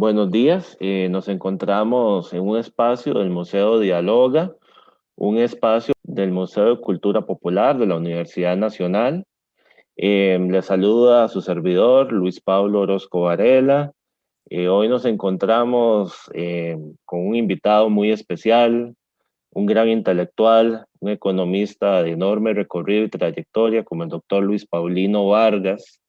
Buenos días, nos encontramos en un espacio del Museo Dialoga, un espacio del Museo de Cultura Popular de la Universidad Nacional. Le saluda a su servidor, Luis Pablo Orozco Varela. Hoy nos encontramos con un invitado muy especial, un gran intelectual, un economista de enorme recorrido y trayectoria como el doctor Luis Paulino Vargas,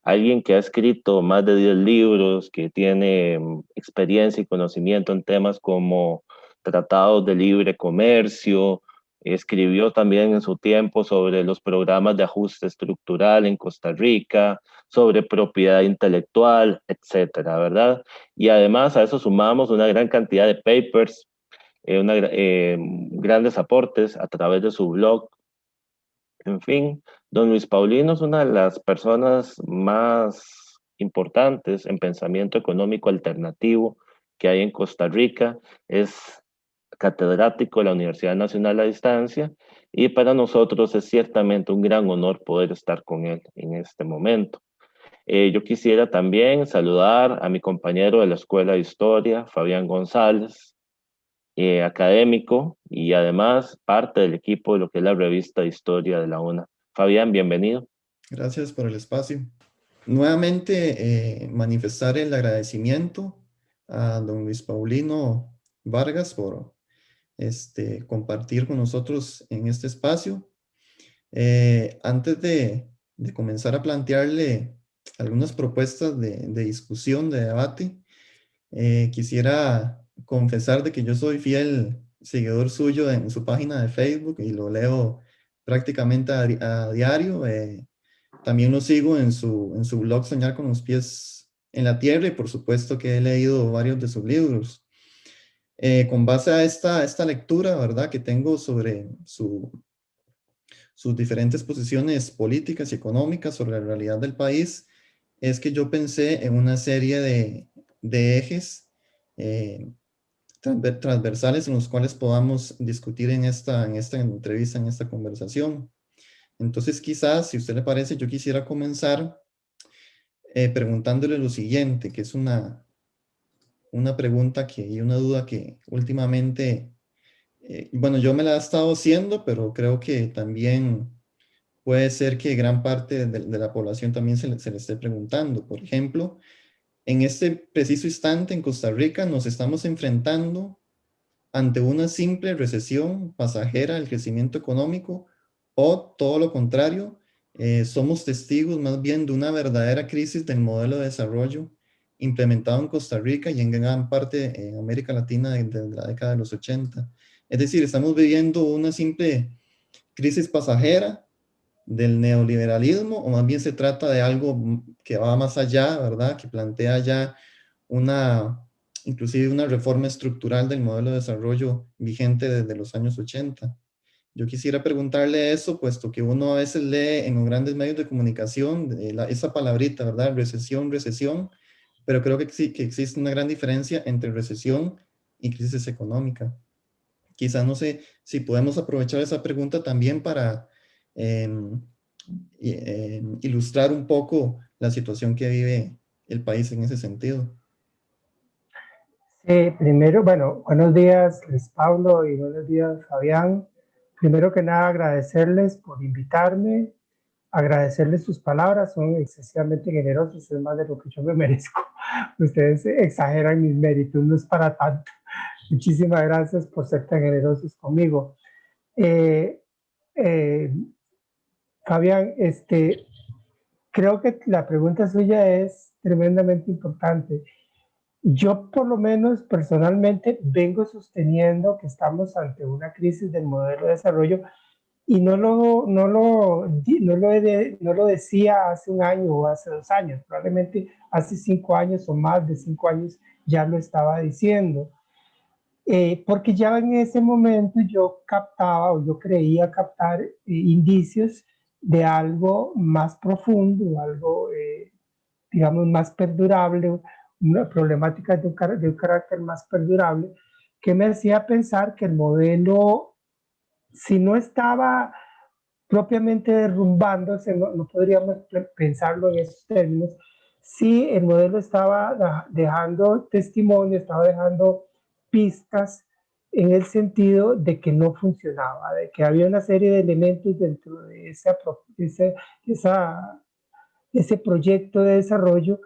alguien que ha escrito más de 10 libros, que tiene experiencia y conocimiento en temas como tratados de libre comercio, escribió también en su tiempo sobre los programas de ajuste estructural en Costa Rica, sobre propiedad intelectual, etcétera, ¿verdad? Y además a eso sumamos una gran cantidad de papers, grandes aportes a través de su blog. En fin, don Luis Paulino es una de las personas más importantes en pensamiento económico alternativo que hay en Costa Rica. Es catedrático de la Universidad Nacional a Distancia y para nosotros es ciertamente un gran honor poder estar con él en este momento. Yo quisiera también saludar a mi compañero de la Escuela de Historia, Fabián González, académico y además parte del equipo de lo que es la revista de Historia de la UNA. Fabián, bienvenido. Gracias por el espacio. Nuevamente, manifestar el agradecimiento a don Luis Paulino Vargas por compartir con nosotros en este espacio. Antes de comenzar a plantearle algunas propuestas de discusión, de debate, quisiera confesar de que yo soy fiel seguidor suyo en su página de Facebook y lo leo prácticamente a diario. También lo sigo en su blog Soñar con los pies en la tierra y por supuesto que he leído varios de sus libros. Con base a esta lectura, ¿verdad? Que tengo sobre sus diferentes posiciones políticas y económicas sobre la realidad del país, es que yo pensé en una serie de ejes eh, transversales en los cuales podamos discutir en esta entrevista, en esta conversación. Entonces, quizás, si a usted le parece, yo quisiera comenzar preguntándole lo siguiente, que es una pregunta y una duda que últimamente, bueno, yo me la he estado haciendo, pero creo que también puede ser que gran parte de la población también se le esté preguntando. Por ejemplo, en este preciso instante en Costa Rica nos estamos enfrentando ante una simple recesión pasajera del crecimiento económico o todo lo contrario, somos testigos más bien de una verdadera crisis del modelo de desarrollo implementado en Costa Rica y en gran parte en América Latina desde la década de los 80. Es decir, estamos viviendo una simple crisis pasajera del neoliberalismo o más bien se trata de algo que va más allá, ¿verdad? Que plantea ya una, inclusive una reforma estructural del modelo de desarrollo vigente desde los años 80. Yo quisiera preguntarle eso, puesto que uno a veces lee en los grandes medios de comunicación esa palabrita, ¿verdad? Recesión, recesión, pero creo que sí que existe una gran diferencia entre recesión y crisis económica. Quizás no sé si podemos aprovechar esa pregunta también para em, ilustrar un poco la situación que vive el país en ese sentido. Primero, bueno, buenos días, Luis Pablo, y buenos días, Fabián. Primero que nada, agradecerles por invitarme, agradecerles sus palabras, son excesivamente generosos, es más de lo que yo me merezco. Ustedes exageran mis méritos, no es para tanto. Muchísimas gracias por ser tan generosos conmigo. Eh, eh, Fabián, creo que la pregunta suya es tremendamente importante. Yo por lo menos personalmente vengo sosteniendo que estamos ante una crisis del modelo de desarrollo y no lo decía hace un año o hace 2 años, probablemente hace 5 años o más de 5 años ya lo estaba diciendo. Porque ya en ese momento yo captaba o yo creía captar indicios de algo más profundo, algo digamos, más perdurable, una problemática de un carácter más perdurable, que me hacía pensar que el modelo, si no estaba propiamente derrumbándose, no podríamos pensarlo en esos términos, sí el modelo estaba dejando testimonio, estaba dejando pistas en el sentido de que no funcionaba, de que había una serie de elementos dentro de ese proyecto de desarrollo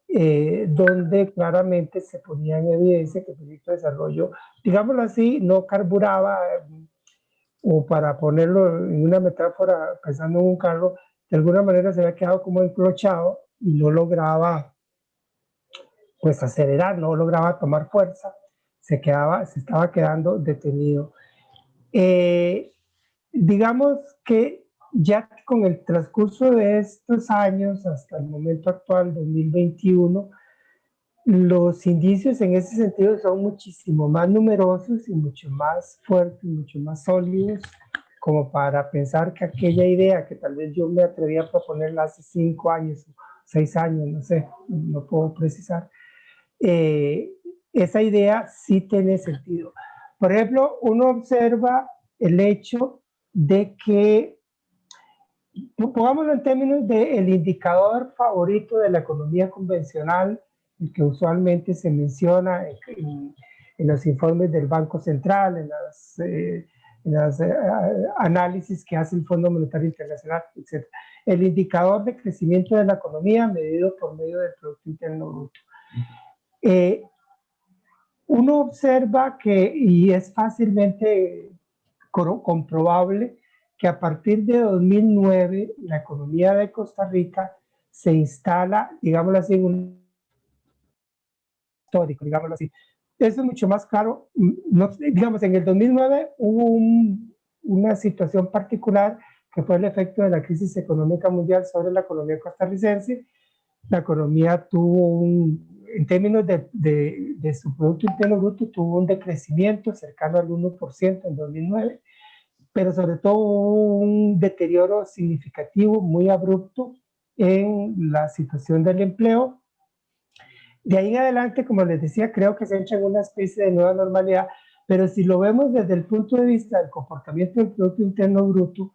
donde claramente se ponía en evidencia que el proyecto de desarrollo, digámoslo así, no carburaba, o para ponerlo en una metáfora, pensando en un carro, de alguna manera se había quedado como enclochado y no lograba pues acelerar, no lograba tomar fuerza, se estaba quedando detenido. Digamos que ya con el transcurso de estos años hasta el momento actual, 2021, los indicios en ese sentido son muchísimo más numerosos y mucho más fuertes, mucho más sólidos, como para pensar que aquella idea que tal vez yo me atreví a proponerla hace 5 años, 6 años, no sé, no puedo precisar, esa idea sí tiene sentido. Por ejemplo, uno observa el hecho de que, pongámoslo en términos del indicador favorito de la economía convencional, el que usualmente se menciona en los informes del Banco Central, en los análisis que hace el Fondo Monetario Internacional, etc. El indicador de crecimiento de la economía medido por medio del Producto Interno Bruto. Uno observa que, y es fácilmente comprobable, que a partir de 2009 la economía de Costa Rica se instala, digámoslo así, en un histórico, digámoslo así. Eso es mucho más claro. No, digamos, en el 2009 hubo una situación particular que fue el efecto de la crisis económica mundial sobre la economía costarricense. La economía tuvo en términos de su Producto Interno Bruto, tuvo un decrecimiento cercano al 1% en 2009, pero sobre todo hubo un deterioro significativo, muy abrupto en la situación del empleo. De ahí en adelante, como les decía, creo que se entra en una especie de nueva normalidad, pero si lo vemos desde el punto de vista del comportamiento del Producto Interno Bruto,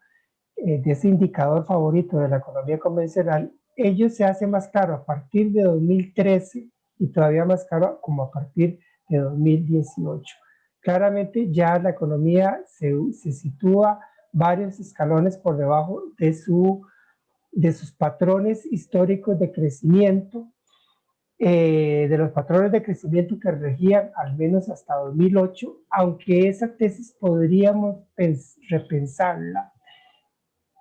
de ese indicador favorito de la economía convencional, ello se hace más claro a partir de 2013 y todavía más claro como a partir de 2018. Claramente ya la economía se sitúa varios escalones por debajo de sus patrones históricos de crecimiento, de los patrones de crecimiento que regían al menos hasta 2008, aunque esa tesis podríamos repensarla.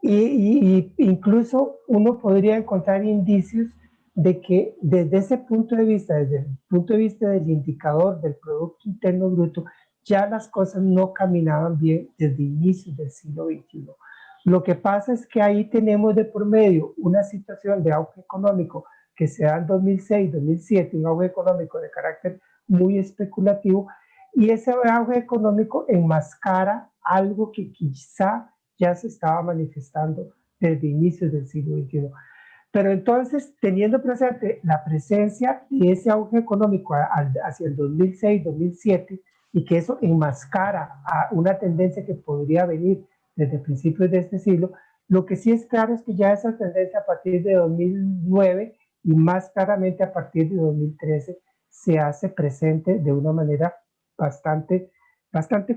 Y incluso uno podría encontrar indicios de que desde ese punto de vista, desde el punto de vista del indicador del Producto Interno Bruto, ya las cosas no caminaban bien desde inicios del siglo XXI. Lo que pasa es que ahí tenemos de por medio una situación de auge económico que se da en 2006, 2007, un auge económico de carácter muy especulativo, y ese auge económico enmascara algo que quizá ya se estaba manifestando desde inicios del siglo XXI. Pero entonces, teniendo presente la presencia de ese auge económico hacia el 2006, 2007, y que eso enmascara a una tendencia que podría venir desde principios de este siglo, lo que sí es claro es que ya esa tendencia a partir de 2009 y más claramente a partir de 2013 se hace presente de una manera bastante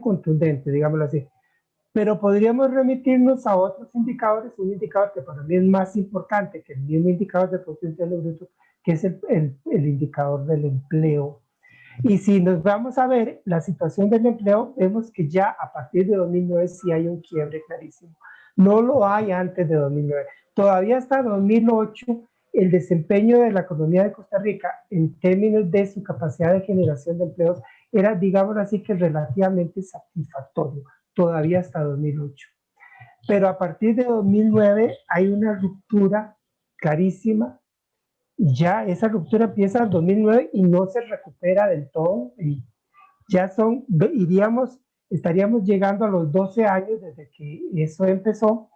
contundente, digámoslo así. Pero podríamos remitirnos a otros indicadores, un indicador que para mí es más importante que el mismo indicador de Producto Interno Bruto, que es el indicador del empleo. Y si nos vamos a ver la situación del empleo, vemos que ya a partir de 2009 sí hay un quiebre clarísimo. No lo hay antes de 2009. Todavía hasta 2008 el desempeño de la economía de Costa Rica en términos de su capacidad de generación de empleos era, digamos así, que relativamente satisfactorio, todavía hasta 2008. Pero a partir de 2009 hay una ruptura clarísima. Ya esa ruptura empieza en 2009 y no se recupera del todo. Y ya estaríamos llegando a los 12 años desde que eso empezó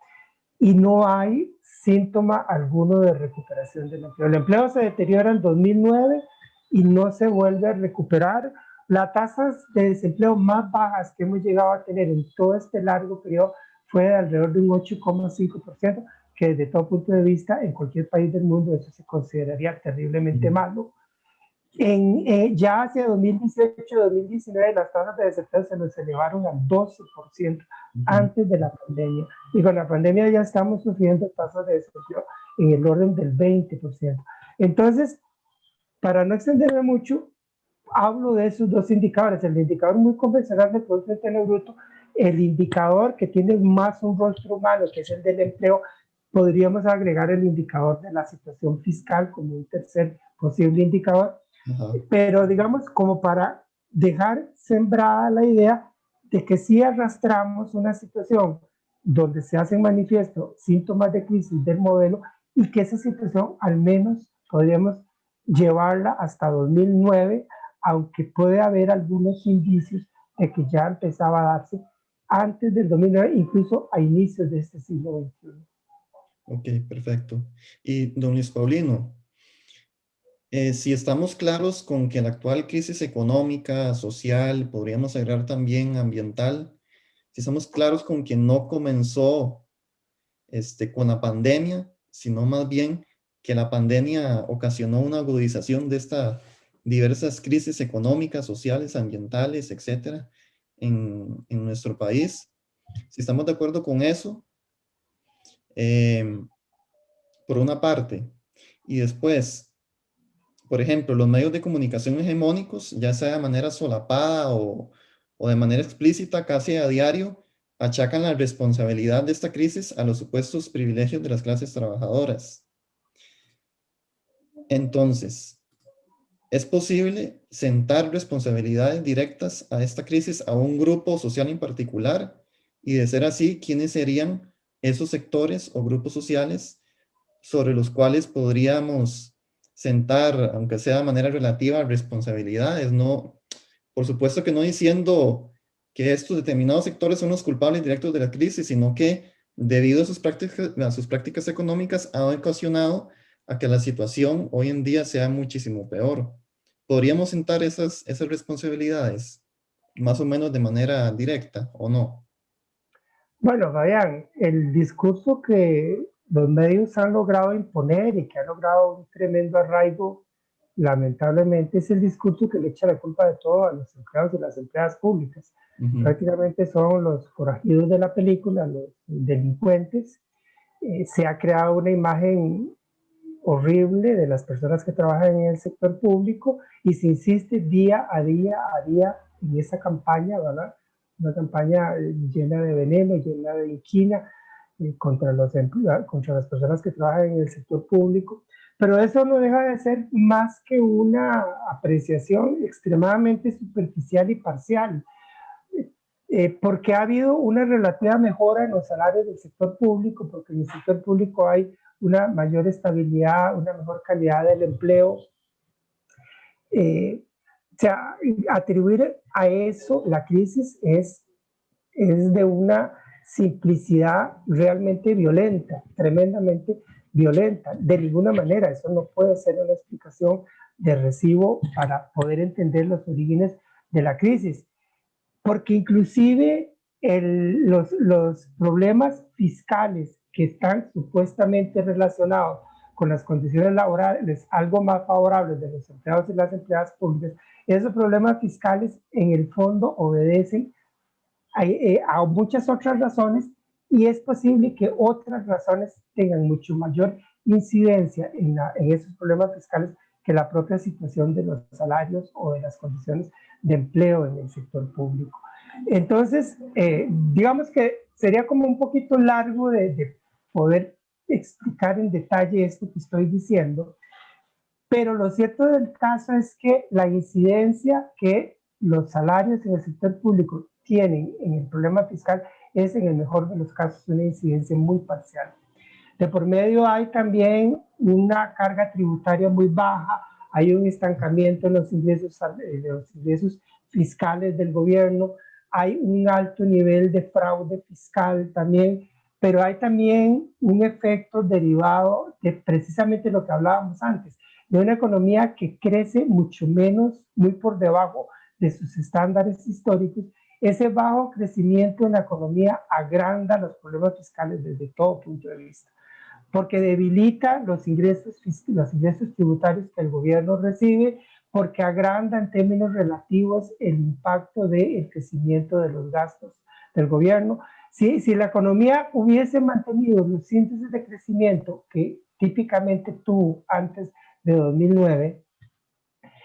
y no hay síntoma alguno de recuperación del empleo. El empleo se deteriora en 2009 y no se vuelve a recuperar. Las tasas de desempleo más bajas que hemos llegado a tener en todo este largo periodo fue de alrededor de un 8,5%, que desde todo punto de vista, en cualquier país del mundo, eso se consideraría terriblemente malo. Ya hacia 2018-2019 las tasas de desempleo se nos elevaron al 12% antes de la pandemia. Y con la pandemia ya estamos sufriendo tasas de desempleo en el orden del 20%. Entonces, para no extenderme mucho, hablo de esos dos indicadores, el indicador muy convencional del Producto Interno Bruto, el indicador que tiene más un rostro humano, que es el del empleo. Podríamos agregar el indicador de la situación fiscal como un tercer posible indicador. Pero digamos, como para dejar sembrada la idea de que si arrastramos una situación donde se hacen manifiesto síntomas de crisis del modelo y que esa situación al menos podríamos llevarla hasta 2009, aunque puede haber algunos indicios de que ya empezaba a darse antes del 2009, incluso a inicios de este siglo XXI. Ok, perfecto. Y don Luis Paulino, si estamos claros con que la actual crisis económica, social, podríamos agregar también ambiental, si estamos claros con que no comenzó con la pandemia, sino más bien que la pandemia ocasionó una agudización de estas diversas crisis económicas, sociales, ambientales, etcétera, en nuestro país. Si estamos de acuerdo con eso, por una parte, y después, por ejemplo, los medios de comunicación hegemónicos, ya sea de manera solapada o de manera explícita, casi a diario, achacan la responsabilidad de esta crisis a los supuestos privilegios de las clases trabajadoras. Entonces, ¿es posible sentar responsabilidades directas a esta crisis a un grupo social en particular? Y de ser así, ¿quiénes serían esos sectores o grupos sociales sobre los cuales podríamos sentar, aunque sea de manera relativa, responsabilidades? No, por supuesto que no diciendo que estos determinados sectores son los culpables directos de la crisis, sino que debido a sus prácticas económicas ha ocasionado a que la situación hoy en día sea muchísimo peor. ¿Podríamos sentar esas responsabilidades más o menos de manera directa o no? Bueno, Fabián, el discurso que los medios han logrado imponer y que ha logrado un tremendo arraigo, lamentablemente, es el discurso que le echa la culpa de todo a los empleados y las empleadas públicas. Prácticamente son los forajidos de la película, los delincuentes. Se ha creado una imagen horrible de las personas que trabajan en el sector público y se insiste día a día en esa campaña, ¿verdad? Una campaña llena de veneno, llena de inquina contra las personas que trabajan en el sector público. Pero eso no deja de ser más que una apreciación extremadamente superficial y parcial, porque ha habido una relativa mejora en los salarios del sector público, porque en el sector público hay una mayor estabilidad, una mejor calidad del empleo. O sea, atribuir a eso la crisis es de una simplicidad realmente violenta, tremendamente violenta. De ninguna manera, eso no puede ser una explicación de recibo para poder entender los orígenes de la crisis. Porque inclusive los problemas fiscales que están supuestamente relacionados con las condiciones laborales algo más favorables de los empleados y las empleadas públicas, esos problemas fiscales en el fondo obedecen a muchas otras razones, y es posible que otras razones tengan mucho mayor incidencia en esos problemas fiscales que la propia situación de los salarios o de las condiciones de empleo en el sector público. Entonces, digamos que sería como un poquito largo de poder explicar en detalle esto que estoy diciendo, pero lo cierto del caso es que la incidencia que los salarios en el sector público tienen en el problema fiscal es, en el mejor de los casos, una incidencia muy parcial. De por medio hay también una carga tributaria muy baja, hay un estancamiento en los ingresos fiscales del gobierno, hay un alto nivel de fraude fiscal también, pero hay también un efecto derivado de precisamente lo que hablábamos antes, de una economía que crece mucho menos, muy por debajo de sus estándares históricos. Ese bajo crecimiento en la economía agranda los problemas fiscales desde todo punto de vista. porque debilita los ingresos tributarios que el gobierno recibe, porque agranda en términos relativos el impacto del crecimiento de los gastos del gobierno. Si la economía hubiese mantenido los índices de crecimiento que típicamente tuvo antes de 2009,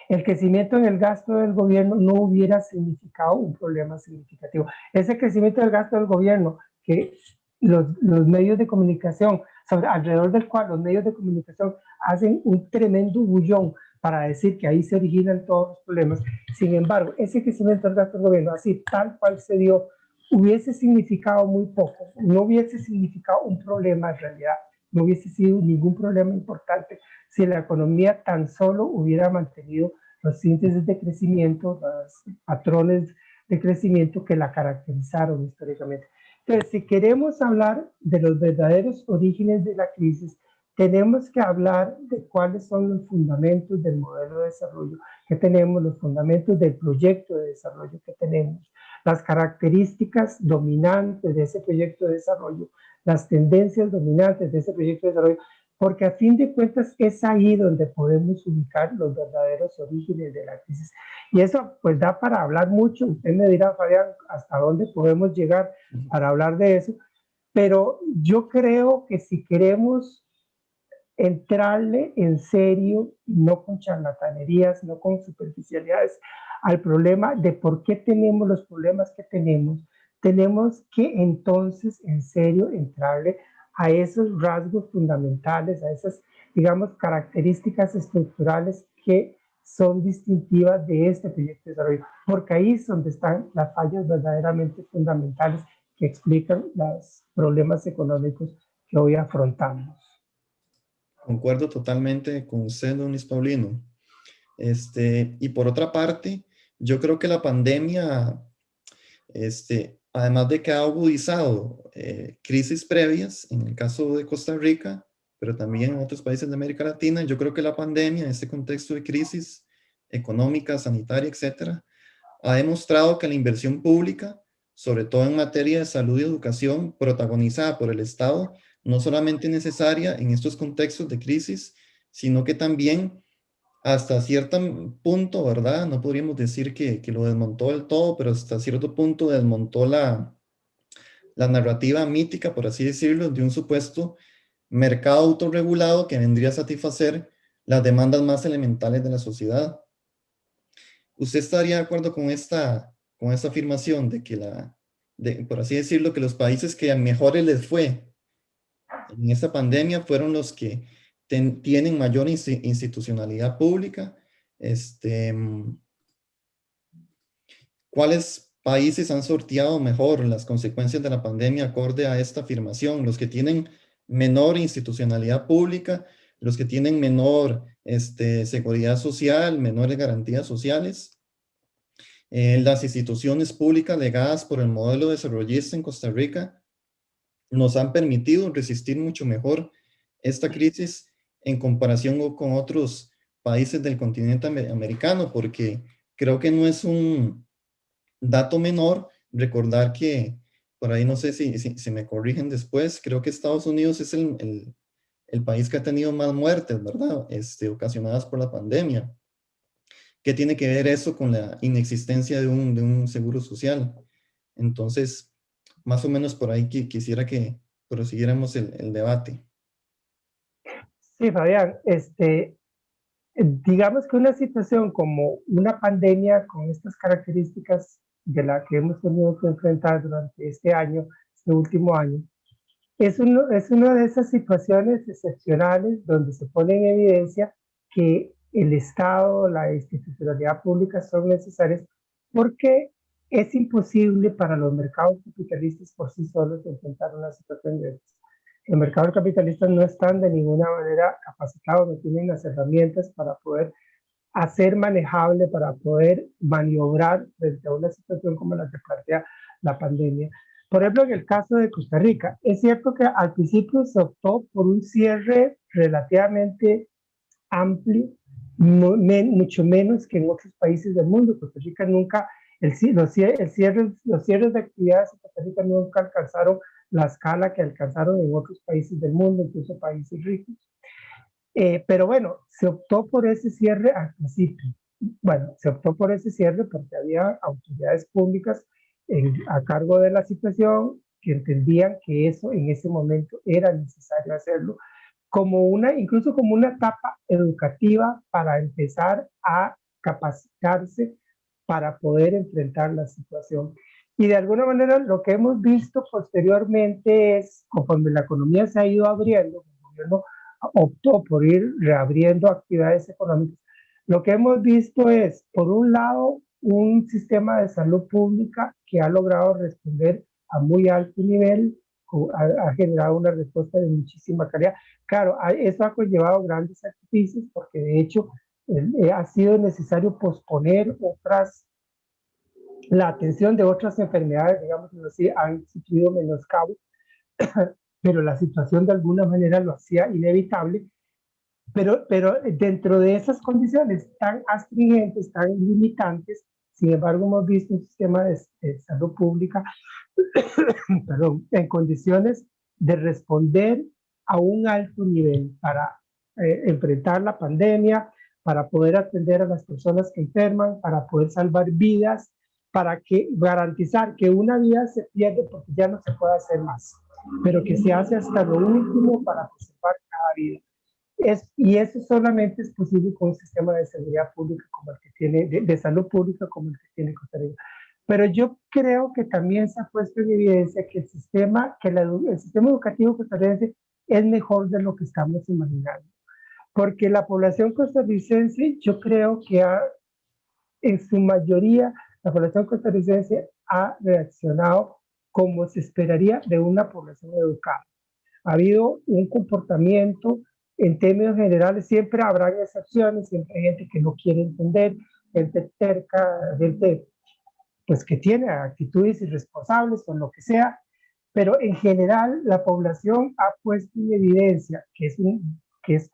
el crecimiento en el gasto del gobierno no hubiera significado un problema significativo. Ese crecimiento del gasto del gobierno que los medios de comunicación, alrededor del cual los medios de comunicación hacen un tremendo bullón para decir que ahí se originan todos los problemas. Sin embargo, ese crecimiento del gasto del gobierno, así tal cual se dio, hubiese significado muy poco, no hubiese significado un problema en realidad, no hubiese sido ningún problema importante si la economía tan solo hubiera mantenido los índices de crecimiento, los patrones de crecimiento que la caracterizaron históricamente. Entonces, si queremos hablar de los verdaderos orígenes de la crisis, tenemos que hablar de cuáles son los fundamentos del modelo de desarrollo que tenemos, los fundamentos del proyecto de desarrollo que tenemos, las características dominantes de ese proyecto de desarrollo, las tendencias dominantes de ese proyecto de desarrollo, porque a fin de cuentas es ahí donde podemos ubicar los verdaderos orígenes de la crisis. Y eso pues da para hablar mucho, usted me dirá, Fabián, hasta dónde podemos llegar para hablar de eso, pero yo creo que si queremos entrarle en serio, no con charlatanerías, no con superficialidades, al problema de por qué tenemos los problemas que tenemos que entonces en serio entrarle a esos rasgos fundamentales, a esas, digamos, características estructurales que son distintivas de este proyecto de desarrollo, porque ahí es donde están las fallas verdaderamente fundamentales que explican los problemas económicos que hoy afrontamos. Concuerdo totalmente con usted, don Luis Paulino. Y por otra parte, yo creo que la pandemia, además de que ha agudizado crisis previas, en el caso de Costa Rica, pero también en otros países de América Latina, yo creo que la pandemia, en este contexto de crisis económica, sanitaria, etcétera, ha demostrado que la inversión pública, sobre todo en materia de salud y educación, protagonizada por el Estado, no solamente es necesaria en estos contextos de crisis, sino que también hasta cierto punto, ¿verdad? No podríamos decir que lo desmontó del todo, pero hasta cierto punto desmontó la narrativa mítica, por así decirlo, de un supuesto mercado autorregulado que vendría a satisfacer las demandas más elementales de la sociedad. ¿Usted estaría de acuerdo con esta afirmación de que por así decirlo, que los países que a mejores les fue en esta pandemia fueron los que tienen mayor institucionalidad pública? ¿Cuáles países han sorteado mejor las consecuencias de la pandemia acorde a esta afirmación? Los que tienen menor institucionalidad pública, los que tienen menor seguridad social, menores garantías sociales. Las instituciones públicas legadas por el modelo desarrollista en Costa Rica nos han permitido resistir mucho mejor esta crisis en comparación con otros países del continente americano, porque creo que no es un dato menor recordar que, por ahí no sé si me corrigen después, creo que Estados Unidos es el país que ha tenido más muertes, ¿verdad? Ocasionadas por la pandemia. ¿Qué tiene que ver eso con la inexistencia de un seguro social? Entonces, más o menos por ahí quisiera que prosiguiéramos el debate. Sí, Fabián, digamos que una situación como una pandemia con estas características de la que hemos tenido que enfrentar durante este año, este último año, es una de esas situaciones excepcionales donde se pone en evidencia que el Estado, la institucionalidad pública son necesarias porque es imposible para los mercados capitalistas por sí solos enfrentar una situación de estas. Los mercados capitalistas no están de ninguna manera capacitados, no tienen las herramientas para poder hacer manejable, para poder maniobrar frente a una situación como la que plantea la pandemia. Por ejemplo, en el caso de Costa Rica, es cierto que al principio se optó por un cierre relativamente amplio, mucho menos que en otros países del mundo. Costa Rica nunca, los cierres de actividades en Costa Rica nunca alcanzaron la escala que alcanzaron en otros países del mundo, incluso países ricos. Pero bueno, se optó por ese cierre al principio. Bueno, se optó por ese cierre porque había autoridades públicas a cargo de la situación que entendían que eso en ese momento era necesario hacerlo, incluso como una etapa educativa para empezar a capacitarse para poder enfrentar la situación. Y de alguna manera lo que hemos visto posteriormente es, conforme la economía se ha ido abriendo, el gobierno optó por ir reabriendo actividades económicas, lo que hemos visto es, por un lado, un sistema de salud pública que ha logrado responder a muy alto nivel, ha generado una respuesta de muchísima calidad. Claro, eso ha conllevado grandes sacrificios porque de hecho ha sido necesario posponer la atención de otras enfermedades, digamos así, han sufrido menoscabo, pero la situación de alguna manera lo hacía inevitable. Pero dentro de esas condiciones tan astringentes, tan limitantes, sin embargo, hemos visto un sistema de salud pública perdón, en condiciones de responder a un alto nivel para enfrentar la pandemia, para poder atender a las personas que enferman, para poder salvar vidas, para garantizar que una vida se pierde porque ya no se puede hacer más, pero que se hace hasta lo último para preservar cada vida. Y eso solamente es posible con un sistema de seguridad pública como el que tiene, de salud pública como el que tiene Costa Rica. Pero yo creo que también se ha puesto en evidencia que el sistema educativo costarricense es mejor de lo que estamos imaginando. Porque la población costarricense, yo creo que en su mayoría, la población costarricense ha reaccionado como se esperaría de una población educada. Ha habido un comportamiento, en términos generales, siempre habrá excepciones, siempre hay gente que no quiere entender, gente terca, gente pues que tiene actitudes irresponsables o lo que sea, pero en general la población ha puesto en evidencia que es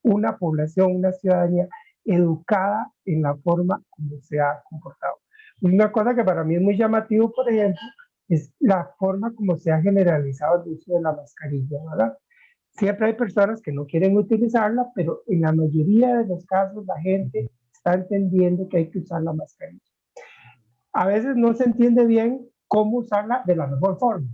una población, una ciudadanía educada en la forma como se ha comportado. Una cosa que para mí es muy llamativo, por ejemplo, es la forma como se ha generalizado el uso de la mascarilla, ¿verdad? Siempre hay personas que no quieren utilizarla, pero en la mayoría de los casos la gente está entendiendo que hay que usar la mascarilla. A veces no se entiende bien cómo usarla de la mejor forma,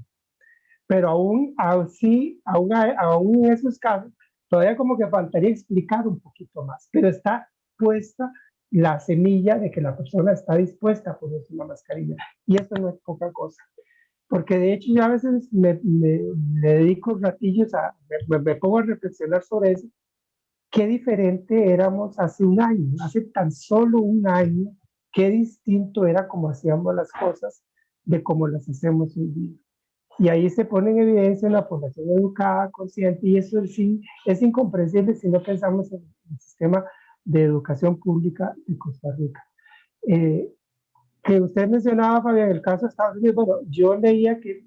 pero aún en esos casos, todavía como que faltaría explicar un poquito más, pero está puesta la semilla de que la persona está dispuesta a ponerse una mascarilla, y eso no es poca cosa. Porque de hecho yo a veces me dedico ratillos me pongo a reflexionar sobre eso, qué diferente éramos hace un año, hace tan solo un año, qué distinto era como hacíamos las cosas de cómo las hacemos hoy día. Y ahí se pone en evidencia una población educada, consciente, y eso es incomprensible si no pensamos en el sistema de educación pública de Costa Rica. Que usted mencionaba, Fabián, el caso de Estados Unidos, bueno, yo leía que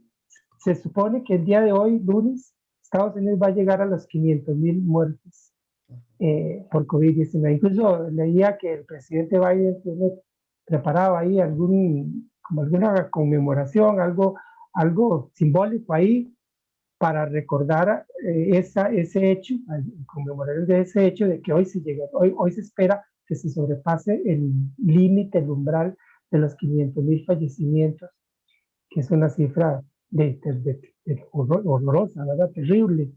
se supone que el día de hoy, lunes, Estados Unidos va a llegar a los 500,000 muertes por COVID-19. Incluso leía que el presidente Biden tiene preparado ahí alguna conmemoración, algo simbólico ahí para recordar ese hecho, conmemorar de ese hecho de que hoy se espera que se sobrepase el límite, el umbral de los 500,000 fallecimientos, que es una cifra horrorosa, ¿verdad? Terrible.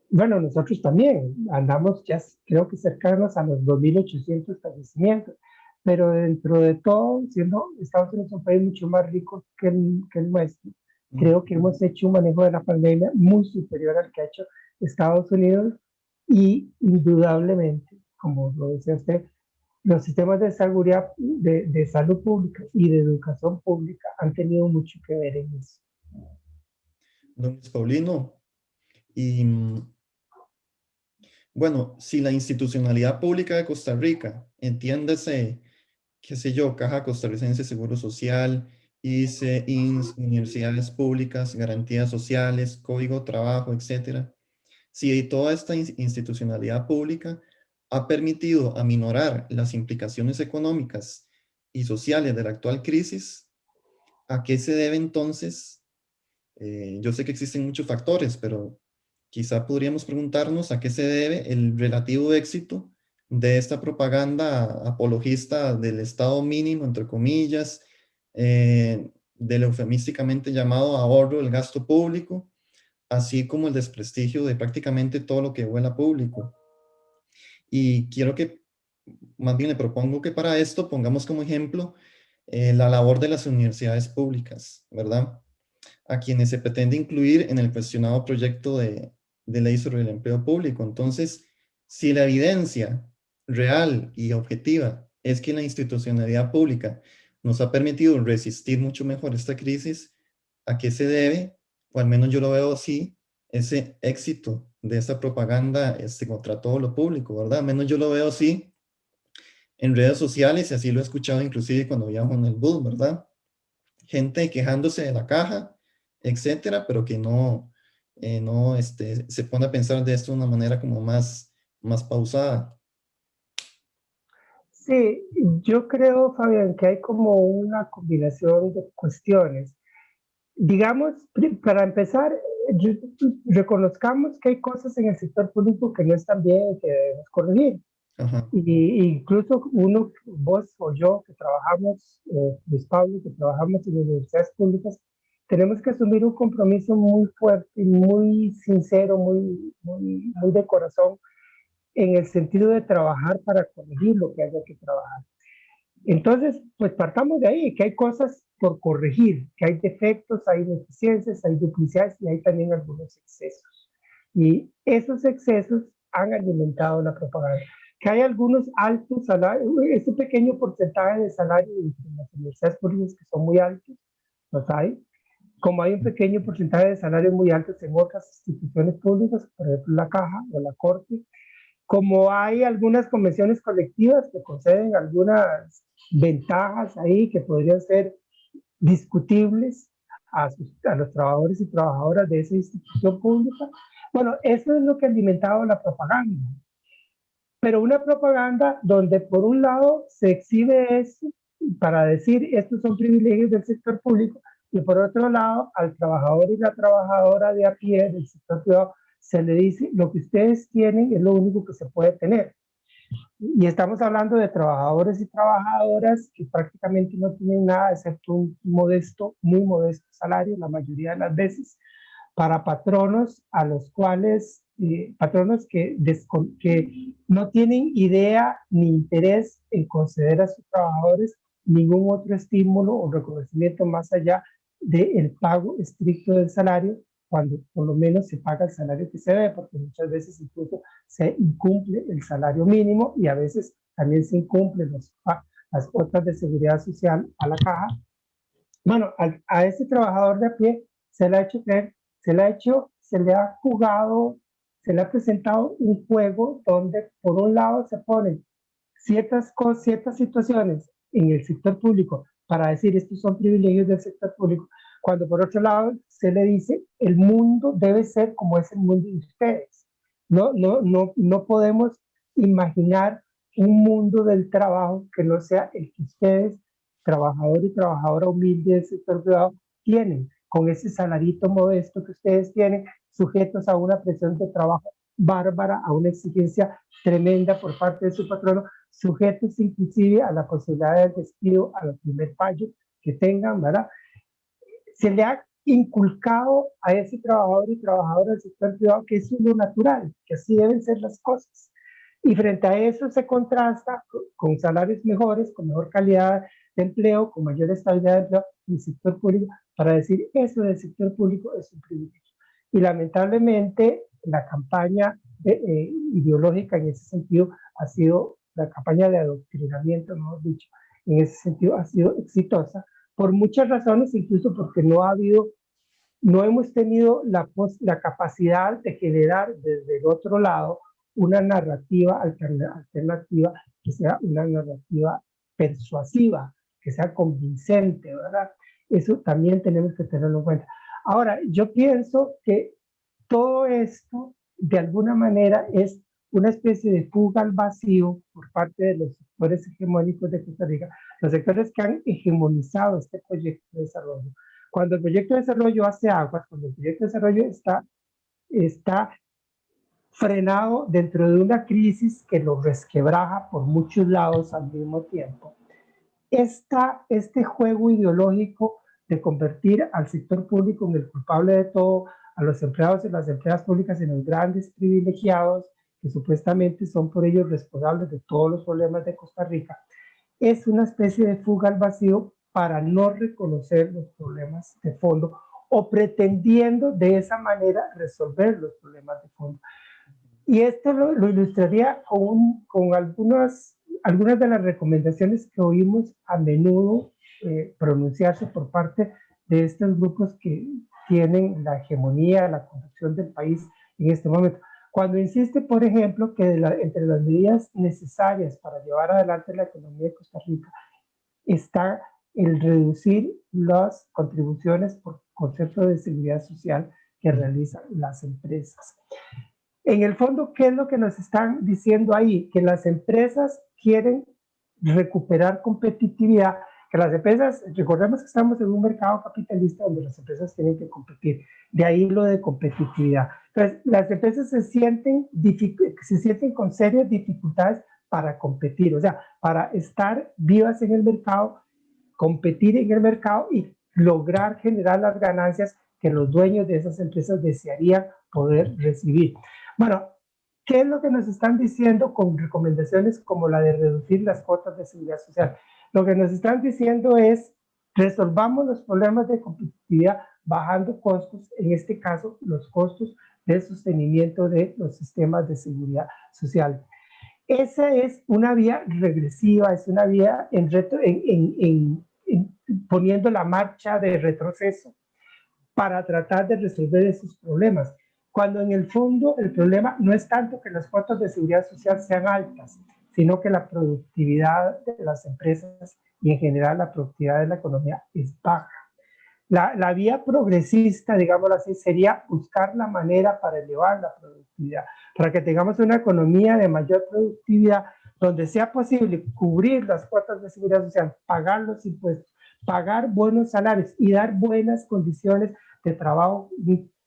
Bueno, nosotros también andamos ya, creo que cercanos a los 2.800 fallecimientos, pero dentro de todo, siendo Estados Unidos un país mucho más rico que el nuestro, creo que hemos hecho un manejo de la pandemia muy superior al que ha hecho Estados Unidos, y indudablemente, como lo decía usted, los sistemas de seguridad, de salud pública y de educación pública han tenido mucho que ver en eso. Don Luis Paulino, y bueno, si la institucionalidad pública de Costa Rica, entiéndase, qué sé yo, Caja Costarricense de Seguro Social, ICE, INS, universidades públicas, garantías sociales, Código de Trabajo, etcétera, si toda esta institucionalidad pública ha permitido aminorar las implicaciones económicas y sociales de la actual crisis, ¿A qué se debe entonces? Yo sé que existen muchos factores, pero quizá podríamos preguntarnos a qué se debe el relativo éxito de esta propaganda apologista del Estado mínimo, entre comillas, del eufemísticamente llamado ahorro del gasto público, así como el desprestigio de prácticamente todo lo que huela público. Y quiero que, más bien le propongo que para esto pongamos como ejemplo la labor de las universidades públicas, ¿verdad? A quienes se pretende incluir en el cuestionado proyecto de ley sobre el empleo público. Entonces, si la evidencia real y objetiva es que la institucionalidad pública nos ha permitido resistir mucho mejor esta crisis, ¿a qué se debe? O al menos yo lo veo así, ese éxito de esa propaganda contra todo lo público, ¿verdad? Al menos yo lo veo así en redes sociales y así lo he escuchado inclusive cuando viajo en el bus, ¿verdad? Gente quejándose de la caja, etcétera, pero que no se pone a pensar de esto de una manera como más pausada. Sí, yo creo, Fabián, que hay como una combinación de cuestiones. Digamos, para empezar, reconozcamos que hay cosas en el sector público que no están bien y que debemos corregir. Ajá. Y incluso uno, vos o yo, que trabajamos, Luis Pablo, que trabajamos en universidades públicas, tenemos que asumir un compromiso muy fuerte y muy sincero, muy de corazón, en el sentido de trabajar para corregir lo que haya que trabajar. Entonces, pues partamos de ahí, que hay cosas por corregir, que hay defectos, hay deficiencias, hay duplicidades y hay también algunos excesos. Y esos excesos han alimentado la propaganda. Que hay algunos altos salarios, ese pequeño porcentaje de salario en las universidades públicas que son muy altos, los hay. Como hay un pequeño porcentaje de salarios muy altos en otras instituciones públicas, por ejemplo la Caja o la Corte, como hay algunas convenciones colectivas que conceden algunas ventajas ahí que podrían ser discutibles a los trabajadores y trabajadoras de esa institución pública. Bueno, eso es lo que ha alimentado la propaganda. Pero una propaganda donde por un lado se exhibe eso para decir estos son privilegios del sector público y por otro lado al trabajador y la trabajadora de a pie del sector privado se le dice lo que ustedes tienen es lo único que se puede tener. Y estamos hablando de trabajadores y trabajadoras que prácticamente no tienen nada excepto un modesto, muy modesto salario la mayoría de las veces, para patronos a los cuales, patronos que no tienen idea ni interés en conceder a sus trabajadores ningún otro estímulo o reconocimiento más allá del pago estricto del salario, cuando por lo menos se paga el salario que se debe, porque muchas veces incluso se incumple el salario mínimo y a veces también se incumplen las cuotas de seguridad social a la caja. Bueno, a ese trabajador de a pie se le ha hecho creer, se le ha jugado, se le ha presentado un juego donde por un lado se ponen ciertas situaciones en el sector público para decir estos son privilegios del sector público, cuando por otro lado se le dice el mundo debe ser como es el mundo de ustedes. No podemos imaginar un mundo del trabajo que no sea el que ustedes, trabajador y trabajadora humilde del sector privado, tienen, con ese salarito modesto que ustedes tienen, sujetos a una presión de trabajo bárbara, a una exigencia tremenda por parte de su patrono, sujetos inclusive a la posibilidad del despido al primer fallo que tengan, ¿verdad? Se le ha inculcado a ese trabajador y trabajadora del sector privado que eso es lo natural, que así deben ser las cosas. Y frente a eso se contrasta con salarios mejores, con mejor calidad de empleo, con mayor estabilidad de empleo en el sector público, para decir eso del sector público es un privilegio. Y lamentablemente la campaña ideológica en ese sentido ha sido, la campaña de adoctrinamiento, mejor dicho, en ese sentido ha sido exitosa por muchas razones, incluso porque no hemos tenido la capacidad de generar desde el otro lado una narrativa alternativa que sea una narrativa persuasiva, que sea convincente, ¿verdad? Eso también tenemos que tenerlo en cuenta. Ahora, yo pienso que todo esto, de alguna manera, es una especie de fuga al vacío por parte de los sectores hegemónicos de Costa Rica, los sectores que han hegemonizado este proyecto de desarrollo. Cuando el proyecto de desarrollo hace aguas, cuando el proyecto de desarrollo está frenado dentro de una crisis que lo resquebraja por muchos lados al mismo tiempo, este juego ideológico de convertir al sector público en el culpable de todo, a los empleados y las empleadas públicas en los grandes privilegiados, que supuestamente son por ellos responsables de todos los problemas de Costa Rica, es una especie de fuga al vacío para no reconocer los problemas de fondo o pretendiendo de esa manera resolver los problemas de fondo. Y esto lo ilustraría con algunas de las recomendaciones que oímos a menudo pronunciarse por parte de estos grupos que tienen la hegemonía, la conducción del país en este momento. Cuando insiste, por ejemplo, que entre las medidas necesarias para llevar adelante la economía de Costa Rica está el reducir las contribuciones por concepto de seguridad social que realizan las empresas. En el fondo, ¿qué es lo que nos están diciendo ahí? Que las empresas quieren recuperar competitividad, que las empresas, recordemos que estamos en un mercado capitalista donde las empresas tienen que competir, de ahí lo de competitividad. Entonces, las empresas se sienten con serias dificultades para competir, o sea, para estar vivas en el mercado, competir en el mercado y lograr generar las ganancias que los dueños de esas empresas desearían poder recibir. Bueno, ¿qué es lo que nos están diciendo con recomendaciones como la de reducir las cuotas de seguridad social? Lo que nos están diciendo es, resolvamos los problemas de competitividad bajando costos, en este caso, los costos de sostenimiento de los sistemas de seguridad social. Esa es una vía regresiva, es una vía poniendo la marcha de retroceso para tratar de resolver esos problemas, cuando en el fondo el problema no es tanto que las cuotas de seguridad social sean altas, sino que la productividad de las empresas y en general la productividad de la economía es baja. La vía progresista, digámoslo así, sería buscar la manera para elevar la productividad, para que tengamos una economía de mayor productividad, donde sea posible cubrir las cuotas de seguridad social, pagar los impuestos, pagar buenos salarios y dar buenas condiciones de trabajo,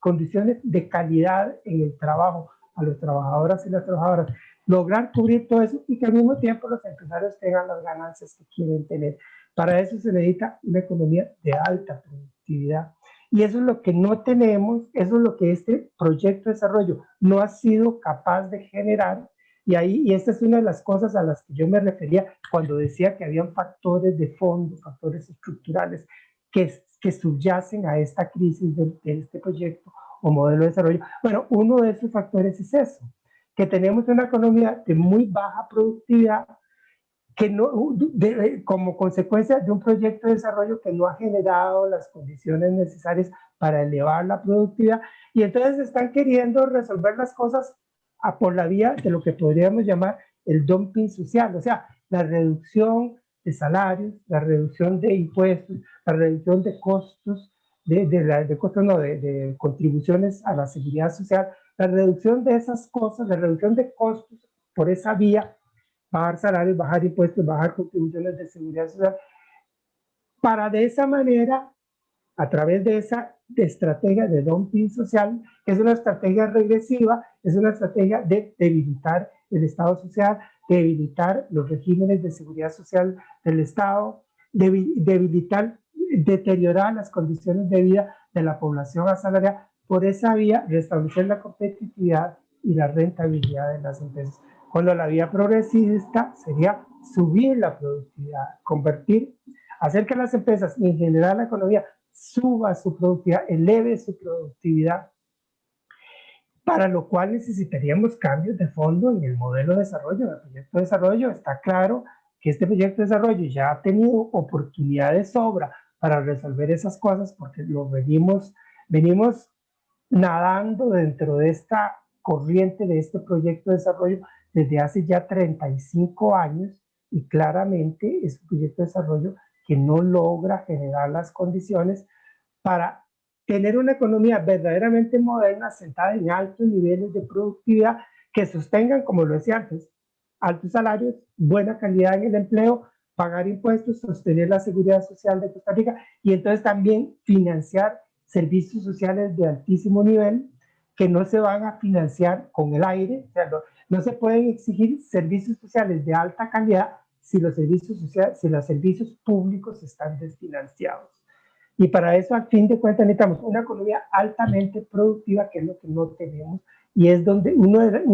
condiciones de calidad en el trabajo a los trabajadores y las trabajadoras, lograr cubrir todo eso y que al mismo tiempo los empresarios tengan las ganancias que quieren tener. Para eso se necesita una economía de alta productividad. Y eso es lo que no tenemos, eso es lo que este proyecto de desarrollo no ha sido capaz de generar. Y esta es una de las cosas a las que yo me refería cuando decía que habían factores de fondo, factores estructurales que subyacen a esta crisis de este proyecto o modelo de desarrollo. Bueno, uno de esos factores es eso, que tenemos una economía de muy baja productividad, que no, como consecuencia de un proyecto de desarrollo que no ha generado las condiciones necesarias para elevar la productividad, y entonces están queriendo resolver las cosas por la vía de lo que podríamos llamar el dumping social, o sea, la reducción de salarios, la reducción de impuestos, la reducción de costos, de contribuciones a la seguridad social, la reducción de esas cosas, la reducción de costos por esa vía, bajar salarios, bajar impuestos, bajar contribuciones de seguridad social, para de esa manera, a través de esa estrategia de dumping social, que es una estrategia regresiva, es una estrategia de debilitar el Estado social, debilitar los regímenes de seguridad social del Estado, debilitar, deteriorar las condiciones de vida de la población asalariada, por esa vía restablecer la competitividad y la rentabilidad de las empresas. Cuando la vía progresista sería subir la productividad, hacer que las empresas y en general la economía suba su productividad, eleve su productividad, para lo cual necesitaríamos cambios de fondo en el modelo de desarrollo, en el proyecto de desarrollo. Está claro que este proyecto de desarrollo ya ha tenido oportunidad de sobra para resolver esas cosas, porque lo venimos nadando dentro de esta corriente de este proyecto de desarrollo desde hace ya 35 años, y claramente es un proyecto de desarrollo que no logra generar las condiciones para tener una economía verdaderamente moderna, sentada en altos niveles de productividad, que sostengan, como lo decía antes, altos salarios, buena calidad en el empleo, pagar impuestos, sostener la seguridad social de Costa Rica y entonces también financiar servicios sociales de altísimo nivel que no se van a financiar con el aire. O sea, no se pueden exigir servicios sociales de alta calidad si los servicios sociales, si los servicios públicos están desfinanciados. Y para eso, al fin de cuentas, necesitamos una economía altamente productiva, que es lo que no tenemos, y es donde uno de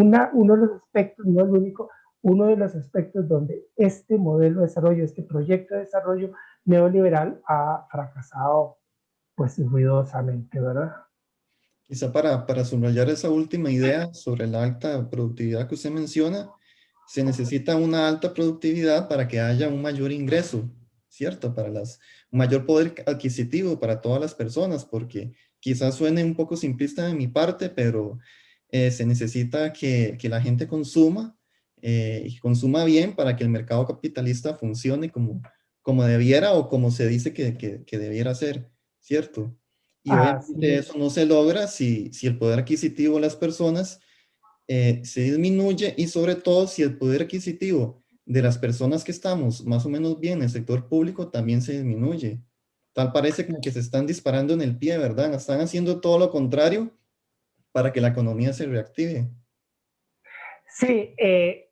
los aspectos, no el único, uno de los aspectos donde este modelo de desarrollo, este proyecto de desarrollo neoliberal ha fracasado, pues ruidosamente, ¿verdad? Quizá para subrayar esa última idea sobre la alta productividad que usted menciona, se necesita una alta productividad para que haya un mayor ingreso, ¿cierto? Un mayor poder adquisitivo para todas las personas, porque quizás suene un poco simplista de mi parte, pero se necesita que la gente consuma y consuma bien para que el mercado capitalista funcione como debiera o como se dice que debiera ser, ¿cierto? Y obviamente eso no se logra si el poder adquisitivo de las personas se disminuye y sobre todo si el poder adquisitivo de las personas que estamos más o menos bien en el sector público también se disminuye. Tal parece como que se están disparando en el pie, ¿verdad? Están haciendo todo lo contrario para que la economía se reactive. Sí,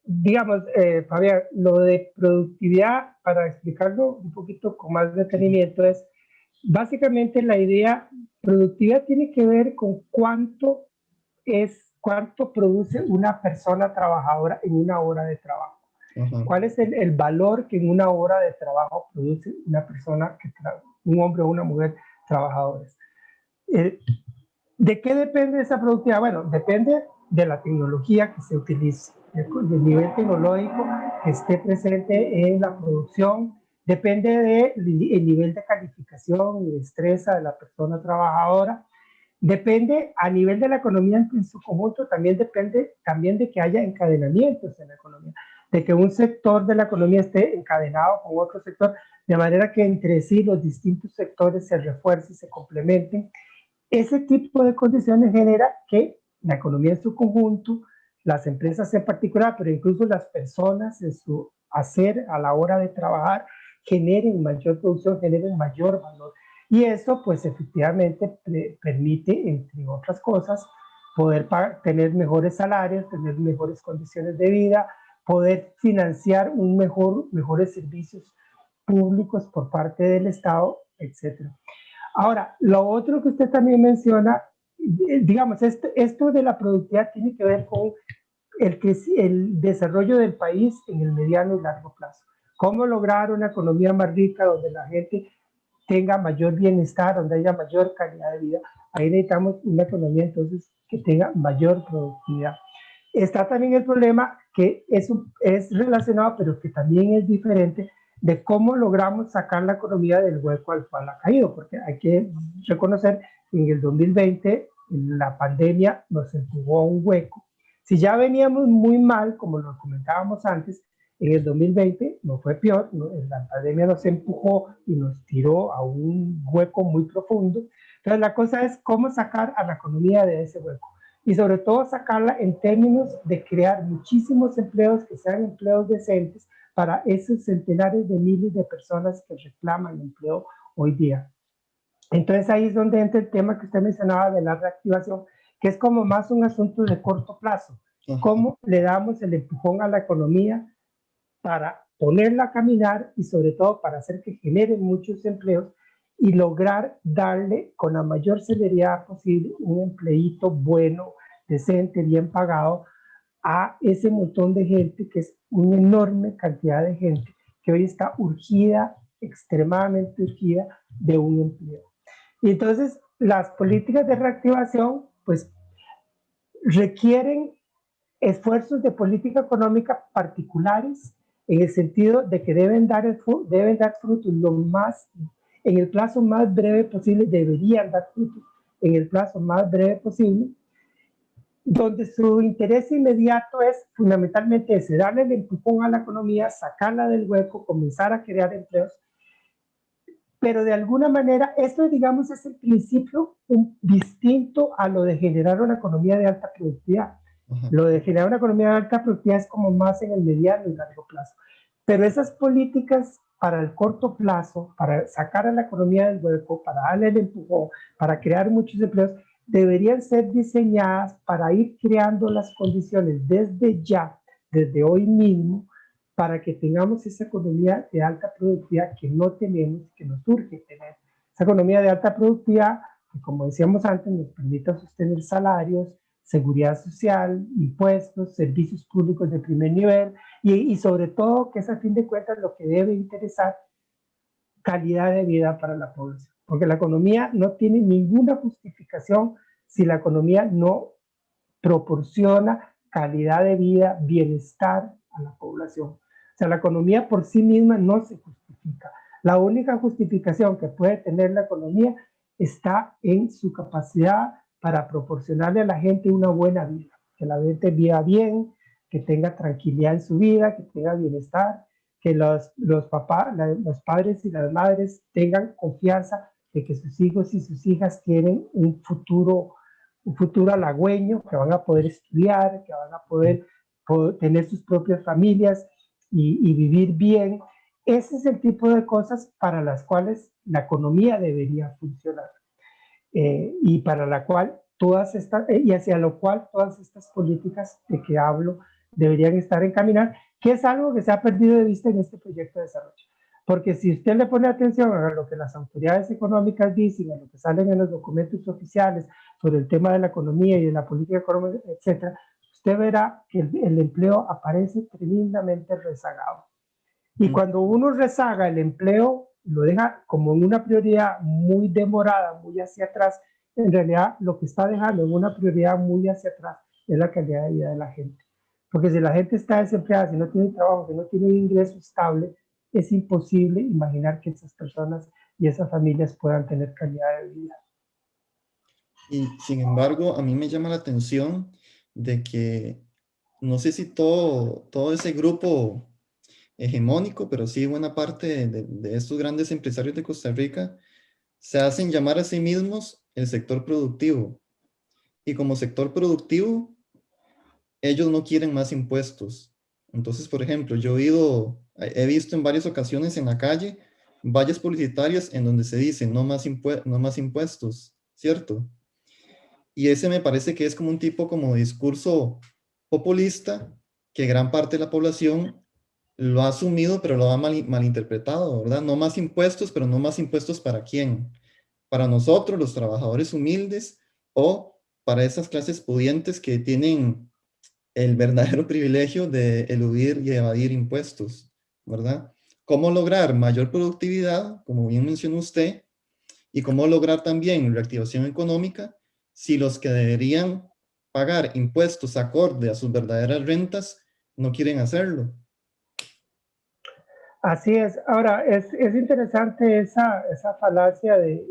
digamos, Fabián, lo de productividad, para explicarlo un poquito con más detenimiento, es básicamente la idea, productividad tiene que ver con cuánto produce una persona trabajadora en una hora de trabajo. Ajá. ¿Cuál es el valor que en una hora de trabajo produce una persona, un hombre o una mujer trabajadores? ¿De qué depende esa productividad? Bueno, depende de la tecnología que se utilice, del nivel tecnológico que esté presente en la producción, depende del nivel de calificación y destreza de la persona trabajadora, depende a nivel de la economía en su conjunto, también depende también de que haya encadenamientos en la economía, de que un sector de la economía esté encadenado con otro sector, de manera que entre sí los distintos sectores se refuercen, se complementen. Ese tipo de condiciones genera que la economía en su conjunto, las empresas en particular, pero incluso las personas en su hacer a la hora de trabajar, generen mayor producción, generen mayor valor. Y eso, pues efectivamente, permite, entre otras cosas, poder tener mejores salarios, tener mejores condiciones de vida, poder financiar mejores servicios públicos por parte del Estado, etcétera. Ahora, lo otro que usted también menciona, digamos, esto de la productividad tiene que ver con el desarrollo del país en el mediano y largo plazo. ¿Cómo lograr una economía más rica donde la gente tenga mayor bienestar, donde haya mayor calidad de vida? Ahí necesitamos una economía entonces que tenga mayor productividad. Está también el problema que es relacionado, pero que también es diferente, de cómo logramos sacar la economía del hueco al cual ha caído, porque hay que reconocer que en el 2020 la pandemia nos empujó a un hueco. Si ya veníamos muy mal, como lo comentábamos antes, en el 2020 no fue peor, la pandemia nos empujó y nos tiró a un hueco muy profundo. Entonces la cosa es cómo sacar a la economía de ese hueco y sobre todo sacarla en términos de crear muchísimos empleos que sean empleos decentes para esos centenares de miles de personas que reclaman empleo hoy día. Entonces ahí es donde entra el tema que usted mencionaba de la reactivación, que es como más un asunto de corto plazo. ¿Cómo le damos el empujón a la economía para ponerla a caminar y sobre todo para hacer que genere muchos empleos y lograr darle con la mayor celeridad posible un empleíto bueno, decente, bien pagado a ese montón de gente, que es una enorme cantidad de gente que hoy está urgida, extremadamente urgida de un empleo? Y entonces las políticas de reactivación pues requieren esfuerzos de política económica particulares, en el sentido de que deben dar frutos en el plazo más breve posible, deberían dar frutos en el plazo más breve posible, donde su interés inmediato es fundamentalmente ese, darle el empujón a la economía, sacarla del hueco, comenzar a crear empleos, pero de alguna manera esto, digamos, es el principio distinto a lo de generar una economía de alta productividad. Ajá. Lo de generar una economía de alta productividad es como más en el mediano y largo plazo. Pero esas políticas para el corto plazo, para sacar a la economía del hueco, para darle el empujón, para crear muchos empleos, deberían ser diseñadas para ir creando las condiciones desde ya, desde hoy mismo, para que tengamos esa economía de alta productividad que no tenemos y que nos urge tener. Esa economía de alta productividad que, como decíamos antes, nos permita sostener salarios, seguridad social, impuestos, servicios públicos de primer nivel y sobre todo que es a fin de cuentas lo que debe interesar, calidad de vida para la población. Porque la economía no tiene ninguna justificación si la economía no proporciona calidad de vida, bienestar a la población. O sea, la economía por sí misma no se justifica. La única justificación que puede tener la economía está en su capacidad para proporcionarle a la gente una buena vida, que la gente viva bien, que tenga tranquilidad en su vida, que tenga bienestar, que los padres y las madres tengan confianza de que sus hijos y sus hijas tienen un futuro halagüeño, que van a poder estudiar, que van a poder tener sus propias familias y vivir bien. Ese es el tipo de cosas para las cuales la economía debería funcionar y para la cual y hacia lo cual todas estas políticas de que hablo deberían estar encaminadas, que es algo que se ha perdido de vista en este proyecto de desarrollo. Porque si usted le pone atención a lo que las autoridades económicas dicen, a lo que salen en los documentos oficiales sobre el tema de la economía y de la política económica, etc., usted verá que el empleo aparece tremendamente rezagado. Y cuando uno rezaga el empleo, lo deja como en una prioridad muy demorada, muy hacia atrás, en realidad lo que está dejando en una prioridad muy hacia atrás es la calidad de vida de la gente. Porque si la gente está desempleada, si no tiene trabajo, si no tiene un ingreso estable, es imposible imaginar que esas personas y esas familias puedan tener calidad de vida. Y sin embargo, a mí me llama la atención de que no sé si todo ese grupo hegemónico, pero sí buena parte de estos grandes empresarios de Costa Rica se hacen llamar a sí mismos el sector productivo. Y como sector productivo, ellos no quieren más impuestos. Entonces, por ejemplo, he visto en varias ocasiones en la calle vallas publicitarias en donde se dice no más impuestos, ¿cierto? Y ese me parece que es como un tipo como discurso populista que gran parte de la población lo ha asumido, pero lo ha malinterpretado, ¿verdad? No más impuestos, pero no más impuestos ¿para quién? Para nosotros, los trabajadores humildes, o para esas clases pudientes que tienen el verdadero privilegio de eludir y evadir impuestos, ¿verdad? ¿Cómo lograr mayor productividad, como bien mencionó usted, y cómo lograr también reactivación económica si los que deberían pagar impuestos acorde a sus verdaderas rentas no quieren hacerlo? Así es. Ahora, es interesante esa falacia de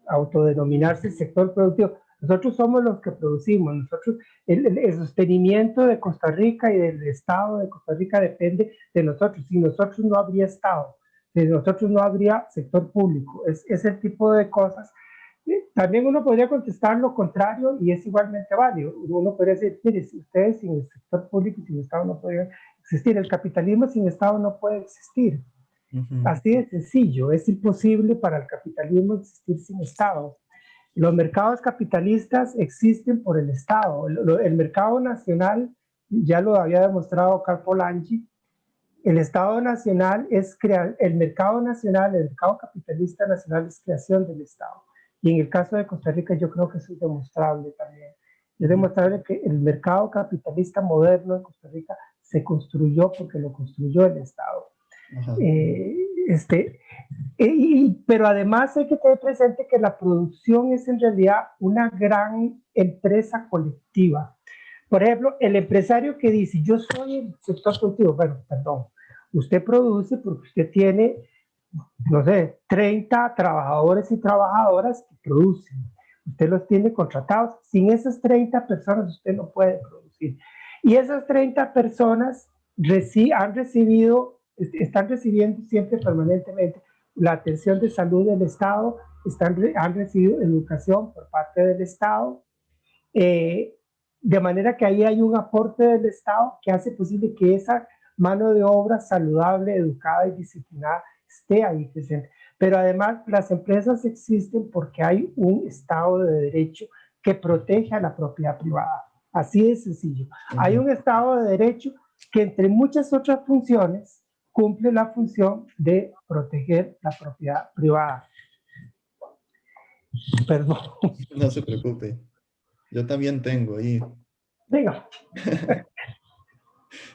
autodenominarse sector productivo. Nosotros somos los que producimos. Nosotros, el sostenimiento de Costa Rica y del Estado de Costa Rica depende de nosotros. Sin nosotros no habría Estado. Sin nosotros no habría sector público. Es el tipo de cosas. También uno podría contestar lo contrario y es igualmente válido. Uno podría decir, mire, si ustedes sin el sector público y sin Estado no podrían existir. El capitalismo sin Estado no puede existir. Así de sencillo. Es imposible para el capitalismo existir sin Estado. Los mercados capitalistas existen por el Estado. El mercado nacional, ya lo había demostrado Karl Polanyi, el Estado nacional el mercado capitalista nacional es creación del Estado. Y en el caso de Costa Rica yo creo que eso es demostrable también. Es demostrable que el mercado capitalista moderno en Costa Rica se construyó porque lo construyó el Estado. Pero además hay que tener presente que la producción es en realidad una gran empresa colectiva. Por ejemplo, el empresario que dice, yo soy el sector productivo, bueno, perdón, usted produce porque usted tiene, no sé, 30 trabajadores y trabajadoras que producen. Usted los tiene contratados. Sin esas 30 personas usted no puede producir. Y esas 30 personas están recibiendo siempre permanentemente la atención de salud del Estado, han recibido educación por parte del Estado, de manera que ahí hay un aporte del Estado que hace posible que esa mano de obra saludable, educada y disciplinada esté ahí presente. Pero además las empresas existen porque hay un Estado de Derecho que protege a la propiedad privada. Así de sencillo. Hay un Estado de Derecho que entre muchas otras funciones cumple la función de proteger la propiedad privada. Perdón. No se preocupe. Yo también tengo ahí. Venga.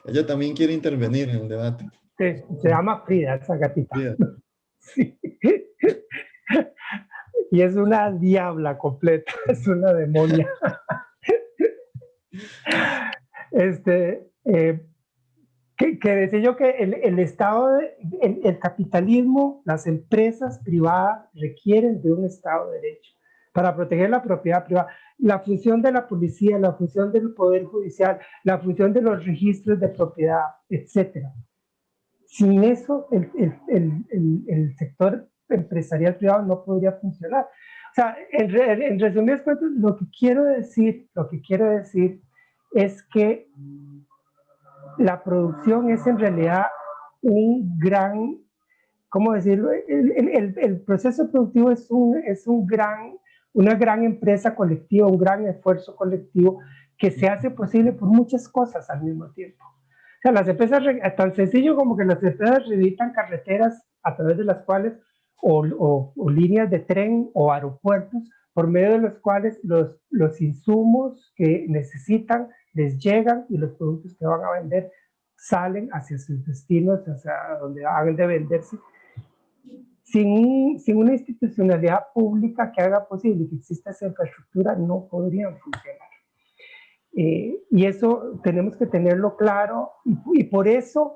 Ella también quiere intervenir en el debate. Sí, se llama Frida, esa gatita. Frida. Sí. Y es una diabla completa, es una demonia. Que decía yo que el Estado, el capitalismo, las empresas privadas requieren de un Estado de Derecho para proteger la propiedad privada. La función de la policía, la función del Poder Judicial, la función de los registros de propiedad, etc. Sin eso, el sector empresarial privado no podría funcionar. O sea, en resumidas cuentas, lo que quiero decir es que la producción es en realidad un gran, ¿cómo decirlo? El proceso productivo es una gran empresa colectiva, un gran esfuerzo colectivo que se hace posible por muchas cosas al mismo tiempo. O sea, las empresas, tan sencillo como que las empresas rehabilitan carreteras a través de las cuales, o líneas de tren o aeropuertos, por medio de los cuales los insumos que necesitan les llegan y los productos que van a vender salen hacia sus destinos, hacia donde hagan de venderse, sin una institucionalidad pública que haga posible que exista esa infraestructura, no podrían funcionar. Y eso tenemos que tenerlo claro, y por eso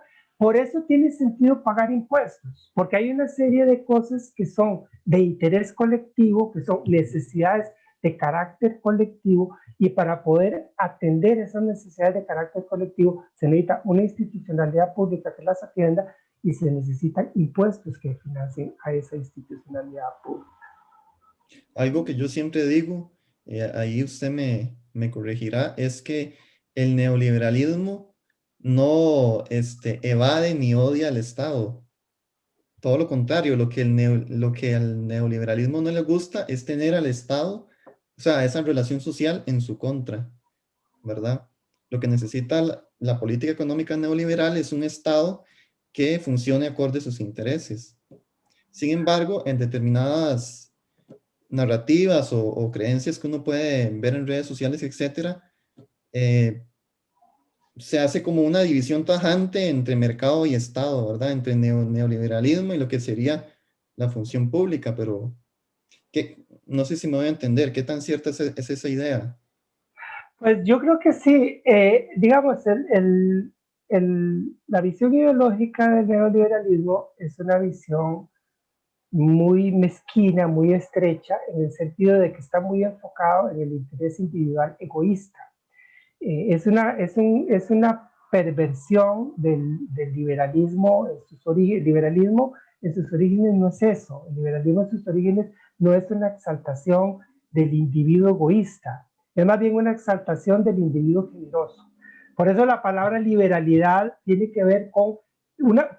tiene sentido pagar impuestos, porque hay una serie de cosas que son de interés colectivo, que son necesidades de carácter colectivo, y para poder atender esas necesidades de carácter colectivo se necesita una institucionalidad pública que las atienda y se necesitan impuestos que financien a esa institucionalidad pública. Algo que yo siempre digo, ahí usted me corregirá, es que el neoliberalismo no evade ni odia al Estado. Todo lo contrario, lo que al neoliberalismo no le gusta es tener al Estado, o sea, esa relación social en su contra, ¿verdad? Lo que necesita la política económica neoliberal es un Estado que funcione acorde a sus intereses. Sin embargo, en determinadas narrativas o creencias que uno puede ver en redes sociales, etcétera, se hace como una división tajante entre mercado y Estado, ¿verdad? Entre neoliberalismo y lo que sería la función pública, pero no sé si me voy a entender, ¿qué tan cierta es esa idea? Pues yo creo que sí. Digamos, la visión ideológica del neoliberalismo es una visión muy mezquina, muy estrecha, en el sentido de que está muy enfocado en el interés individual egoísta. Es una perversión del liberalismo en sus orígenes. El liberalismo en sus orígenes no es eso. El liberalismo en sus orígenes no es una exaltación del individuo egoísta, es más bien una exaltación del individuo generoso. Por eso la palabra liberalidad tiene que ver con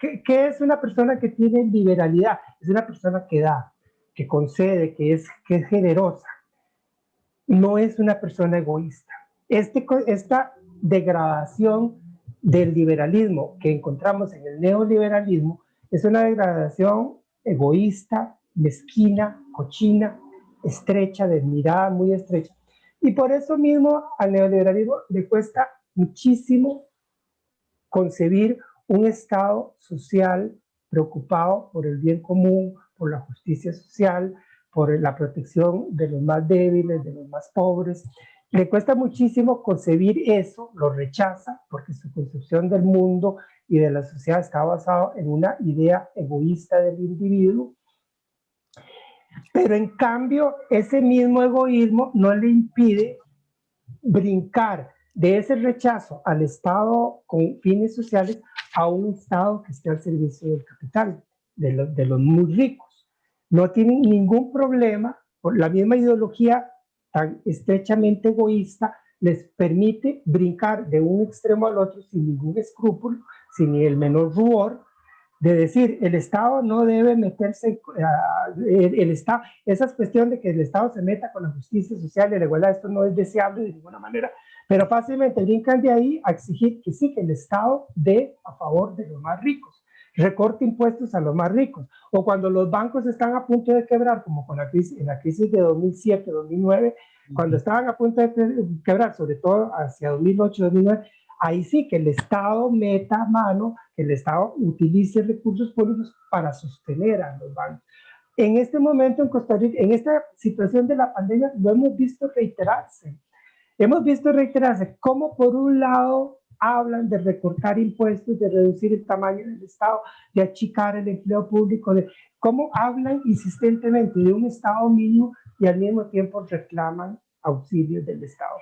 ¿qué es una persona que tiene liberalidad? Es una persona que da, que concede, que es generosa. No es una persona egoísta. Esta degradación del liberalismo que encontramos en el neoliberalismo es una degradación egoísta, mezquina, cochina, estrecha, de mirada muy estrecha. Y por eso mismo al neoliberalismo le cuesta muchísimo concebir un Estado social preocupado por el bien común, por la justicia social, por la protección de los más débiles, de los más pobres. Le cuesta muchísimo concebir eso, lo rechaza, porque su concepción del mundo y de la sociedad está basada en una idea egoísta del individuo. Pero en cambio, ese mismo egoísmo no le impide brincar de ese rechazo al Estado con fines sociales a un Estado que esté al servicio del capital, de los muy ricos. No tienen ningún problema, por la misma ideología tan estrechamente egoísta, les permite brincar de un extremo al otro sin ningún escrúpulo, sin el menor rubor, de decir, el Estado no debe meterse, el Estado, esa cuestión de que el Estado se meta con la justicia social y la igualdad, esto no es deseable de ninguna manera, pero fácilmente brincan de ahí a exigir que sí, que el Estado dé a favor de los más ricos, recorte impuestos a los más ricos, o cuando los bancos están a punto de quebrar, como con en la crisis de 2007, 2009, cuando estaban a punto de quebrar, sobre todo hacia 2008, 2009, ahí sí que el Estado meta mano, que el Estado utilice recursos públicos para sostener a los bancos. En este momento en Costa Rica, en esta situación de la pandemia, lo hemos visto reiterarse. Hemos visto reiterarse cómo por un lado hablan de recortar impuestos, de reducir el tamaño del Estado, de achicar el empleo público, de cómo hablan insistentemente de un Estado mínimo y al mismo tiempo reclaman auxilios del Estado.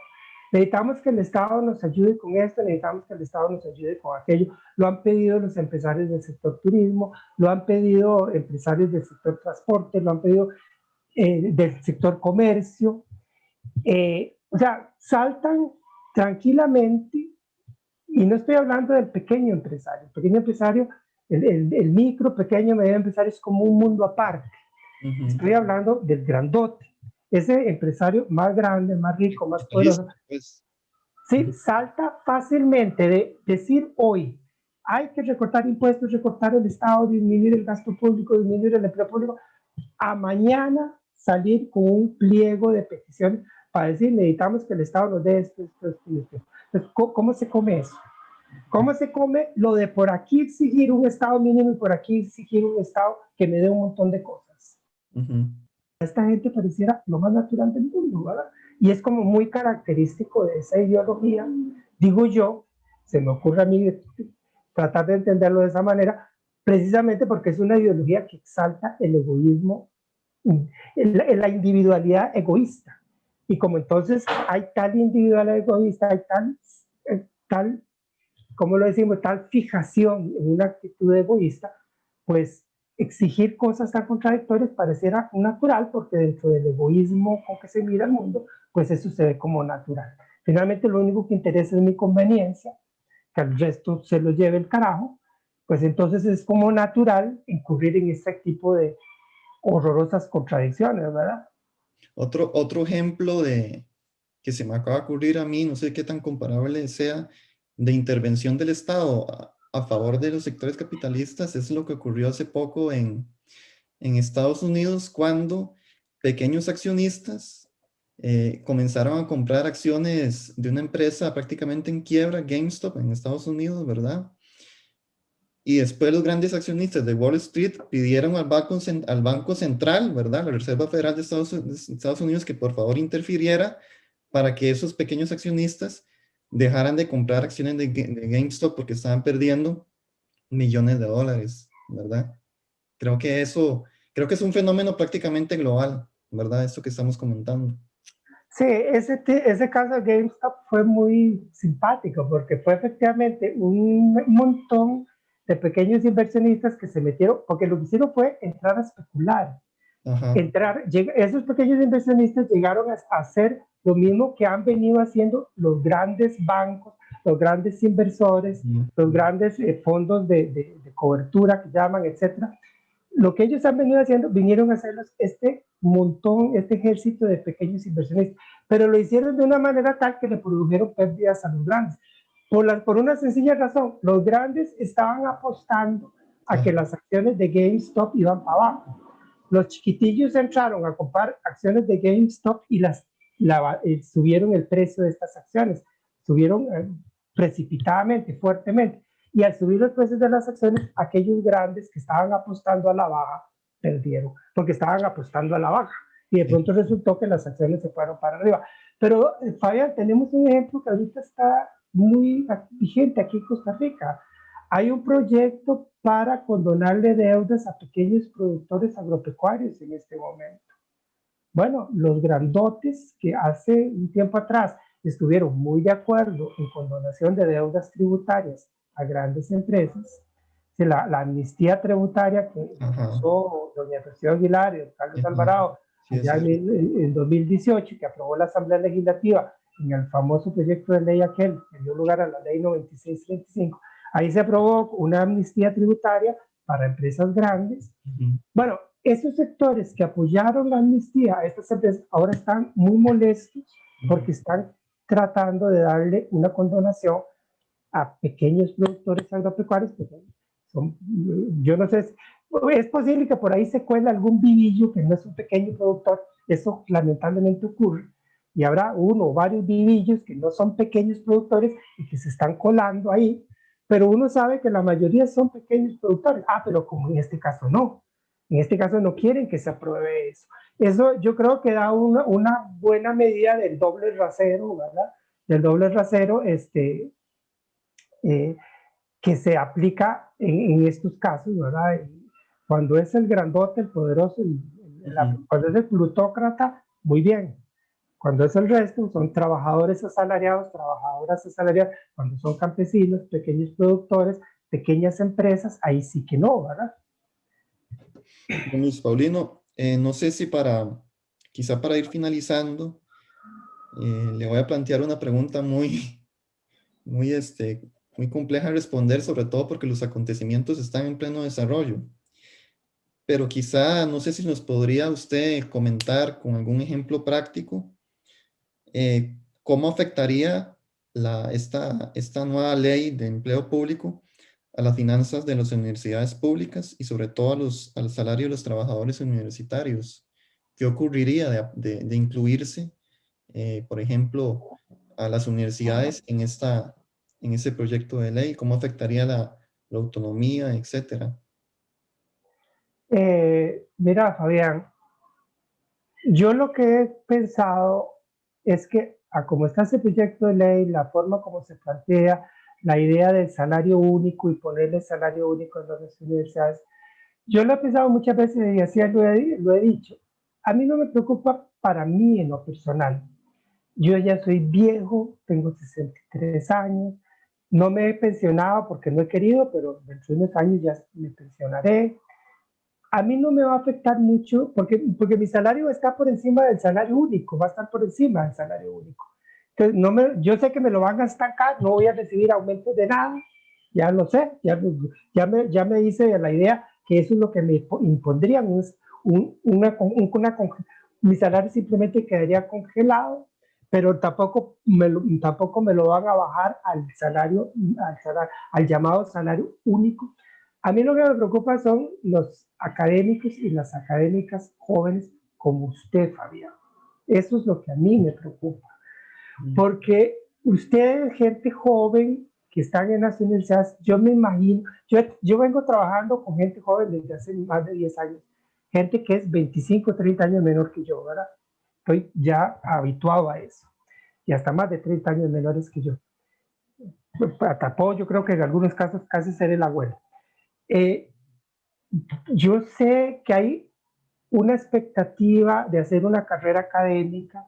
Necesitamos que el Estado nos ayude con esto, necesitamos que el Estado nos ayude con aquello. Lo han pedido los empresarios del sector turismo, lo han pedido empresarios del sector transporte, lo han pedido del sector comercio. O sea, saltan tranquilamente, y no estoy hablando del pequeño empresario. El pequeño empresario, el micro, pequeño, medio empresario es como un mundo aparte. Estoy hablando del grandote. Ese empresario más grande, más rico, más poderoso, sí, salta fácilmente de decir hoy, hay que recortar impuestos, recortar el Estado, disminuir el gasto público, disminuir el empleo público, a mañana salir con un pliego de peticiones para decir, necesitamos que el Estado nos dé esto. Entonces, ¿cómo se come eso? ¿Cómo se come lo de por aquí exigir un Estado mínimo y por aquí exigir un Estado que me dé un montón de cosas? Esta gente pareciera lo más natural del mundo, ¿verdad? Y es como muy característico de esa ideología, digo yo, se me ocurre a mí tratar de entenderlo de esa manera, precisamente porque es una ideología que exalta el egoísmo, la individualidad egoísta. Y como entonces hay tal individualidad egoísta, hay tal, ¿cómo lo decimos?, tal fijación en una actitud egoísta, pues exigir cosas tan contradictorias pareciera natural, porque dentro del egoísmo con que se mira el mundo, pues eso se ve como natural. Finalmente lo único que interesa es mi conveniencia, que al resto se lo lleve el carajo, pues entonces es como natural incurrir en este tipo de horrorosas contradicciones, ¿verdad? Otro ejemplo que se me acaba de ocurrir a mí, no sé qué tan comparable sea, de intervención del Estado a favor de los sectores capitalistas, es lo que ocurrió hace poco en Estados Unidos, cuando pequeños accionistas comenzaron a comprar acciones de una empresa prácticamente en quiebra, GameStop, en Estados Unidos, ¿verdad? Y después los grandes accionistas de Wall Street pidieron al Banco Central, ¿verdad?, la Reserva Federal de Estados Unidos, que por favor interfiriera para que esos pequeños accionistas dejaran de comprar acciones de GameStop porque estaban perdiendo millones de dólares, ¿verdad? Creo que es un fenómeno prácticamente global, ¿verdad? Esto que estamos comentando. Sí, ese caso de GameStop fue muy simpático porque fue efectivamente un montón de pequeños inversionistas que se metieron, porque lo que hicieron fue entrar a especular. Esos pequeños inversionistas llegaron a hacer lo mismo que han venido haciendo los grandes bancos, los grandes inversores, los grandes fondos de cobertura que llaman, etcétera. Lo que ellos han venido haciendo, vinieron a hacerlos este ejército de pequeños inversionistas, pero lo hicieron de una manera tal que le produjeron pérdidas a los grandes. Por una sencilla razón, los grandes estaban apostando a que las acciones de GameStop iban para abajo. Los chiquitillos entraron a comprar acciones de GameStop y subieron el precio de estas acciones, subieron precipitadamente, fuertemente. Y al subir los precios de las acciones, aquellos grandes que estaban apostando a la baja perdieron, porque estaban apostando a la baja. Y de pronto resultó que las acciones se fueron para arriba. Pero, Fabián, tenemos un ejemplo que ahorita está muy vigente aquí en Costa Rica. Hay un proyecto para condonarle deudas a pequeños productores agropecuarios en este momento. Bueno, los grandotes que hace un tiempo atrás estuvieron muy de acuerdo en condonación de deudas tributarias a grandes empresas, la amnistía tributaria que usó doña Rocío Aguilar y Carlos Alvarado ya en 2018, que aprobó la Asamblea Legislativa en el famoso proyecto de ley aquel que dio lugar a la ley 9635, ahí se aprobó una amnistía tributaria para empresas grandes. Bueno, esos sectores que apoyaron la amnistía a estas empresas ahora están muy molestos porque están tratando de darle una condonación a pequeños productores agropecuarios que son, yo no sé, es posible que por ahí se cuele algún vivillo que no es un pequeño productor, eso lamentablemente ocurre, y habrá uno o varios vivillos que no son pequeños productores y que se están colando ahí, pero uno sabe que la mayoría son pequeños productores. Pero como en este caso no, en este caso no quieren que se apruebe eso. Eso yo creo que da una buena medida del doble rasero, ¿verdad? Del doble rasero, que se aplica en estos casos, ¿verdad? Cuando es el grandote, el poderoso, cuando es el plutócrata, muy bien. Cuando es el resto, son trabajadores asalariados, trabajadoras asalariadas. Cuando son campesinos, pequeños productores, pequeñas empresas, ahí sí que no, ¿verdad? Luis Paulino, no sé si quizá para ir finalizando, le voy a plantear una pregunta muy compleja de responder, sobre todo porque los acontecimientos están en pleno desarrollo. Pero quizá, no sé si nos podría usted comentar con algún ejemplo práctico cómo afectaría esta nueva ley de empleo público a las finanzas de las universidades públicas y sobre todo al salario de los trabajadores universitarios. ¿Qué ocurriría de incluirse, por ejemplo, a las universidades en ese proyecto de ley? ¿Cómo afectaría la autonomía, etcétera? Mira, Fabián, yo lo que he pensado es que, como está ese proyecto de ley, la forma como se plantea, la idea del salario único y ponerle salario único en las universidades, yo lo he pensado muchas veces y así lo he dicho. A mí no me preocupa para mí en lo personal. Yo ya soy viejo, tengo 63 años, no me he pensionado porque no he querido, pero dentro de unos años ya me pensionaré. A mí no me va a afectar mucho porque mi salario está por encima del salario único, va a estar por encima del salario único. Entonces, yo sé que me lo van a estancar, no voy a recibir aumentos de nada, ya lo sé, ya me hice la idea que eso es lo que me impondrían, mi salario simplemente quedaría congelado, pero tampoco me lo van a bajar al llamado salario único. A mí lo que me preocupa son los académicos y las académicas jóvenes como usted, Fabián. Eso es lo que a mí me preocupa. Porque ustedes, gente joven que están en las universidades, yo me imagino, yo vengo trabajando con gente joven desde hace más de 10 años, gente que es 25, 30 años menor que yo, ¿verdad? Estoy ya habituado a eso. Y hasta más de 30 años menores que yo. Yo creo que en algunos casos casi seré el abuelo. Yo sé que hay una expectativa de hacer una carrera académica,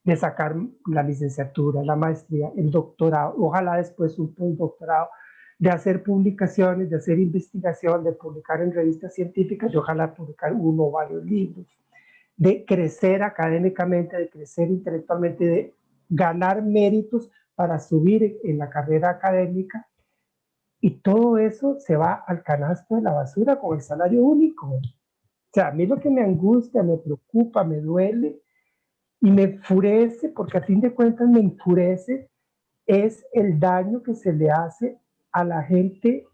de sacar la licenciatura, la maestría, el doctorado, ojalá después un postdoctorado, de hacer publicaciones, de hacer investigación, de publicar en revistas científicas, y ojalá publicar uno o varios libros, de crecer académicamente, de crecer intelectualmente, de ganar méritos para subir en la carrera académica. Y todo eso se va al canasto de la basura con el salario único. O sea, a mí lo que me angustia, me preocupa, me duele y me enfurece, porque a fin de cuentas me enfurece, es el daño que se le hace a la gente,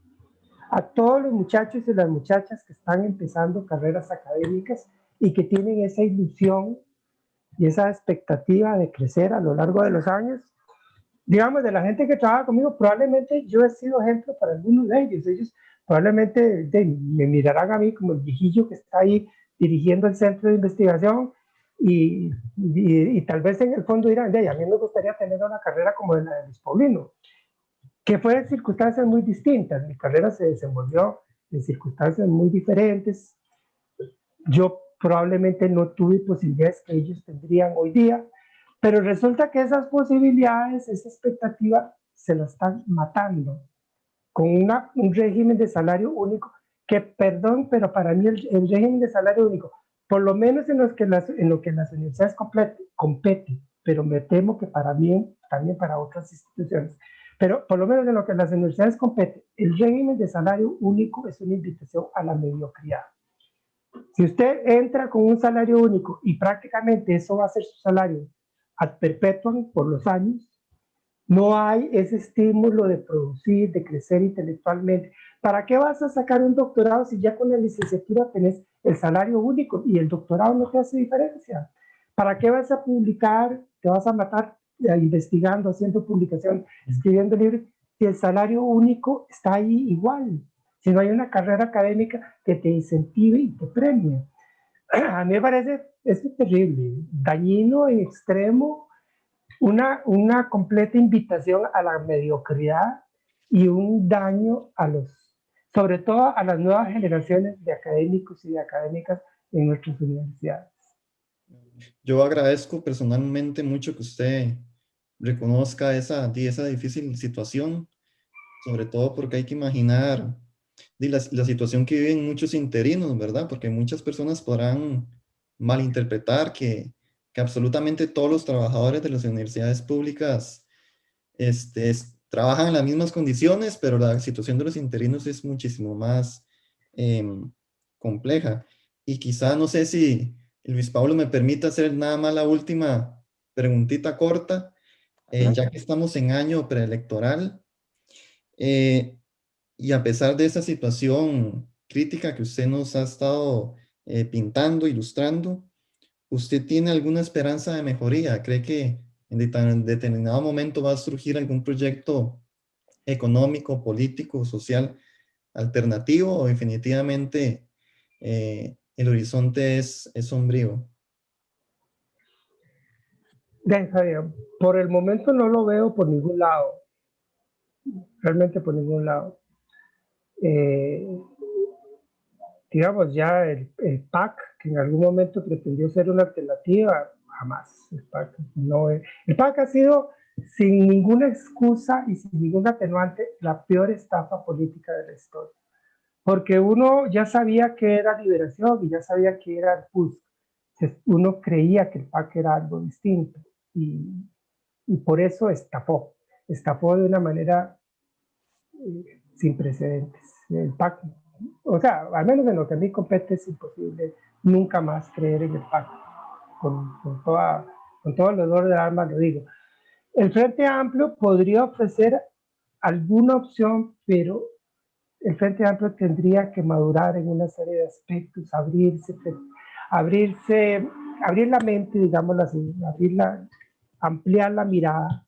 a todos los muchachos y las muchachas que están empezando carreras académicas y que tienen esa ilusión y esa expectativa de crecer a lo largo de los años. Digamos, de la gente que trabaja conmigo, probablemente yo he sido ejemplo para algunos de ellos. Ellos probablemente me mirarán a mí como el viejillo que está ahí dirigiendo el centro de investigación y tal vez en el fondo dirán, a mí me gustaría tener una carrera como la de Luis Paulino, que fue en circunstancias muy distintas. Mi carrera se desenvolvió en circunstancias muy diferentes. Yo probablemente no tuve posibilidades que ellos tendrían hoy día, pero resulta que esas posibilidades, esa expectativa, se la están matando con un régimen de salario único que, perdón, pero para mí el régimen de salario único, por lo menos en lo que las universidades competen, pero me temo que para mí, también para otras instituciones. Pero por lo menos en lo que las universidades competen, el régimen de salario único es una invitación a la mediocridad. Si usted entra con un salario único y prácticamente eso va a ser su salario ad perpetuum por los años, no hay ese estímulo de producir, de crecer intelectualmente. ¿Para qué vas a sacar un doctorado si ya con la licenciatura tenés el salario único y el doctorado no te hace diferencia? ¿Para qué vas a publicar? Te vas a matar investigando, haciendo publicación, escribiendo libros, si el salario único está ahí igual, si no hay una carrera académica que te incentive y te premie. A mí me parece esto terrible, dañino en extremo, una completa invitación a la mediocridad y un daño a sobre todo a las nuevas generaciones de académicos y de académicas en nuestras universidades. Yo agradezco personalmente mucho que usted reconozca esa difícil situación, sobre todo porque hay que imaginar la situación que viven muchos interinos, ¿verdad? Porque muchas personas podrán malinterpretar que absolutamente todos los trabajadores de las universidades públicas trabajan en las mismas condiciones, pero la situación de los interinos es muchísimo más compleja. Y quizá, no sé si Luis Pablo me permite hacer nada más la última preguntita corta, ya que estamos en año preelectoral. Y a pesar de esa situación crítica que usted nos ha estado pintando, ilustrando, ¿usted tiene alguna esperanza de mejoría? ¿Cree que en determinado momento va a surgir algún proyecto económico, político, social alternativo o definitivamente el horizonte es sombrío? Por el momento no lo veo por ningún lado, realmente por ningún lado. Digamos, ya el PAC, que en algún momento pretendió ser una alternativa, jamás. El PAC ha sido, sin ninguna excusa y sin ningún atenuante, la peor estafa política de la historia. Porque uno ya sabía que era Liberación y ya sabía que era el PUSC. Uno creía que el PAC era algo distinto y por eso estafó de una manera sin precedentes. El PAC, o sea, al menos en lo que a mí compete, es imposible nunca más creer en el PAC. Con todo el dolor del alma lo digo. El Frente Amplio podría ofrecer alguna opción, pero el Frente Amplio tendría que madurar en una serie de aspectos, abrir la mente, digámoslo así, ampliar la mirada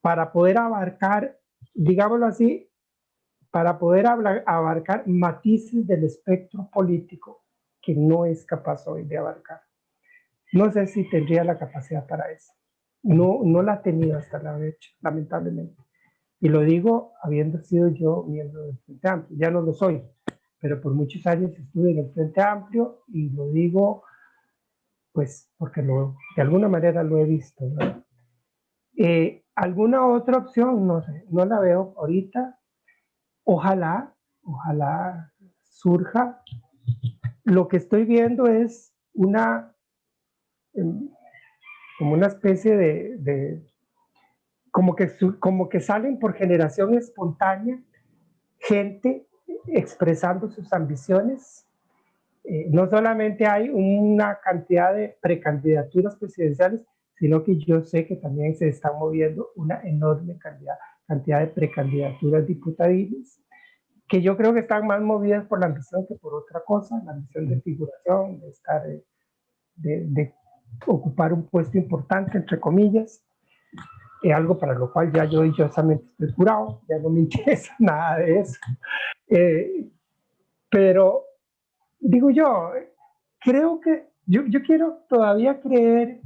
para poder abarcar, digámoslo así, para poder abarcar matices del espectro político que no es capaz hoy de abarcar. No sé si tendría la capacidad para eso. No la ha tenido hasta la fecha, lamentablemente. Y lo digo habiendo sido yo miembro del Frente Amplio. Ya no lo soy, pero por muchos años estuve en el Frente Amplio y lo digo pues porque de alguna manera lo he visto, ¿no? ¿Alguna otra opción? No sé, no la veo ahorita. Ojalá surja. Lo que estoy viendo es como una especie como que salen por generación espontánea gente expresando sus ambiciones. No solamente hay una cantidad de precandidaturas presidenciales, sino que yo sé que también se están moviendo una enorme cantidad de precandidaturas diputadiles, que yo creo que están más movidas por la ambición que por otra cosa, la ambición de figuración, de estar, de ocupar un puesto importante, entre comillas, algo para lo cual ya yo dichosamente estoy curado, ya no me interesa nada de eso. Pero digo yo, creo que yo quiero todavía creer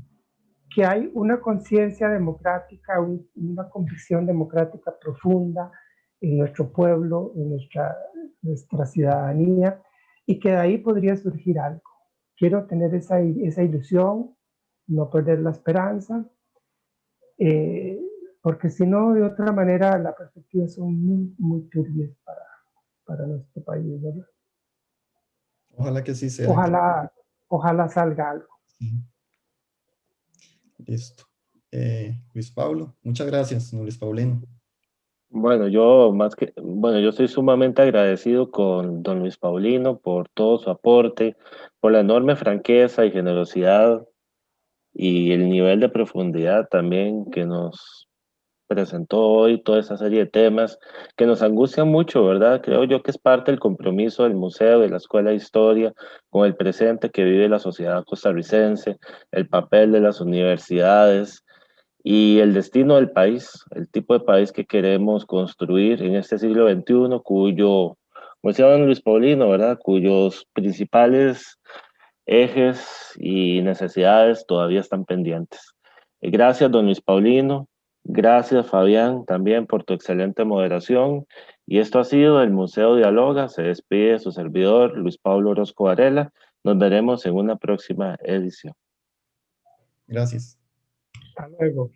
que hay una conciencia democrática, una convicción democrática profunda en nuestro pueblo, en nuestra ciudadanía, y que de ahí podría surgir algo. Quiero tener esa ilusión, no perder la esperanza, porque si no, de otra manera, las perspectivas son muy, muy turbias para nuestro país, ¿verdad? Ojalá que sí sea. Ojalá salga algo. Sí. Listo. Luis Pablo, muchas gracias, don Luis Paulino. Bueno, yo estoy sumamente agradecido con don Luis Paulino por todo su aporte, por la enorme franqueza y generosidad y el nivel de profundidad también que nos presentó hoy, toda esa serie de temas que nos angustian mucho, ¿verdad? Creo yo que es parte del compromiso del museo, de la Escuela de Historia, con el presente que vive la sociedad costarricense, el papel de las universidades y el destino del país, el tipo de país que queremos construir en este siglo XXI, cuyo, como decía don Luis Paulino, ¿verdad? Cuyos principales ejes y necesidades todavía están pendientes. Gracias, don Luis Paulino. Gracias, Fabián, también por tu excelente moderación. Y esto ha sido el Museo Dialoga. Se despide su servidor, Luis Pablo Orozco Varela. Nos veremos en una próxima edición. Gracias. Hasta luego.